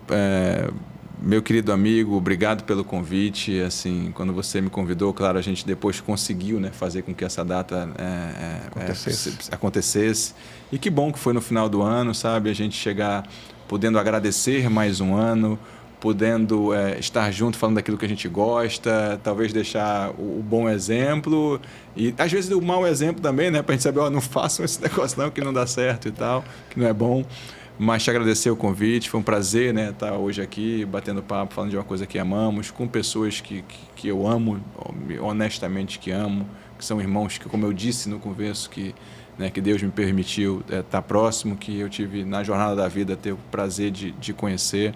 Speaker 2: meu querido amigo, obrigado pelo convite. Assim, quando você me convidou, claro, a gente depois conseguiu, né, fazer com que essa data acontecesse. E que bom que foi no final do ano, sabe? A gente chegar podendo agradecer mais um ano, podendo estar junto falando daquilo que a gente gosta, talvez deixar o bom exemplo e às vezes o mau exemplo também, né? Para a gente saber, não façam esse negócio não, que não dá certo e tal, que não é bom. Mas te agradecer o convite, foi um prazer, né, estar hoje aqui batendo papo, falando de uma coisa que amamos, com pessoas que eu amo, honestamente que amo, que são irmãos que, como eu disse no começo, que Deus me permitiu estar próximo, que eu tive na jornada da vida ter o prazer de conhecer.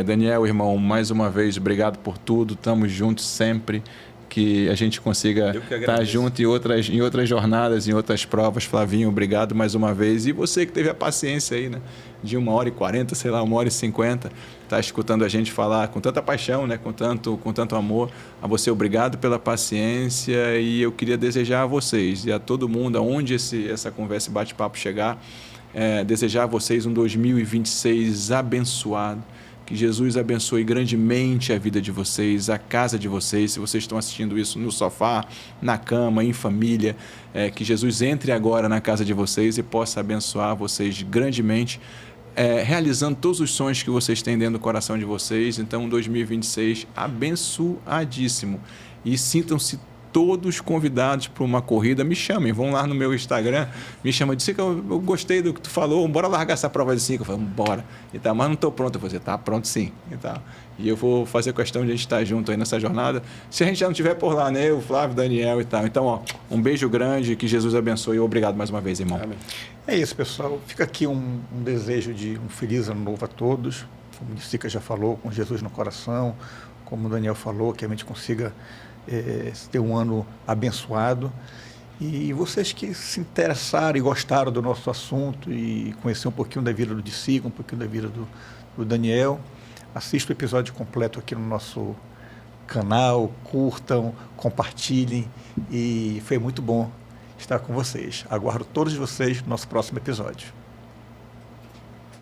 Speaker 2: Daniel, irmão, mais uma vez, obrigado por tudo, estamos juntos sempre, que a gente consiga estar junto em outras jornadas, em outras provas. Flavinho, obrigado mais uma vez. E você que teve a paciência aí, né? De 1h40, sei lá, 1h50, tá escutando a gente falar com tanta paixão, né? Com tanto amor. A você, obrigado pela paciência. E eu queria desejar a vocês e a todo mundo, aonde essa conversa e bate-papo chegar, desejar a vocês um 2026 abençoado. Que Jesus abençoe grandemente a vida de vocês, a casa de vocês, se vocês estão assistindo isso no sofá, na cama, em família, que Jesus entre agora na casa de vocês e possa abençoar vocês grandemente, realizando todos os sonhos que vocês têm dentro do coração de vocês. Então, 2026 abençoadíssimo. E sintam-se todos convidados para uma corrida. Me chamem, vão lá no meu Instagram, me chama de 5, eu gostei do que tu falou, bora largar essa prova de 5. Eu falo, bora. E tá, mas não estou pronto. Eu falei, tá pronto sim. E, tá. E eu vou fazer questão de a gente estar junto aí nessa jornada. Se a gente já não estiver por lá, né? O Flávio, Daniel e tal. Então, um beijo grande, que Jesus abençoe. Obrigado mais uma vez, irmão.
Speaker 3: Amém.
Speaker 1: É isso, pessoal. Fica aqui um desejo de um feliz ano novo a todos. Como o Sica já falou, com Jesus no coração. Como o Daniel falou, que a gente consiga ter um ano abençoado. E vocês que se interessaram e gostaram do nosso assunto e conhecer um pouquinho da vida do Dicica, um pouquinho da vida do Daniel, assistam o episódio completo aqui no nosso canal, curtam, compartilhem, e foi muito bom estar com vocês. Aguardo todos vocês no nosso próximo episódio.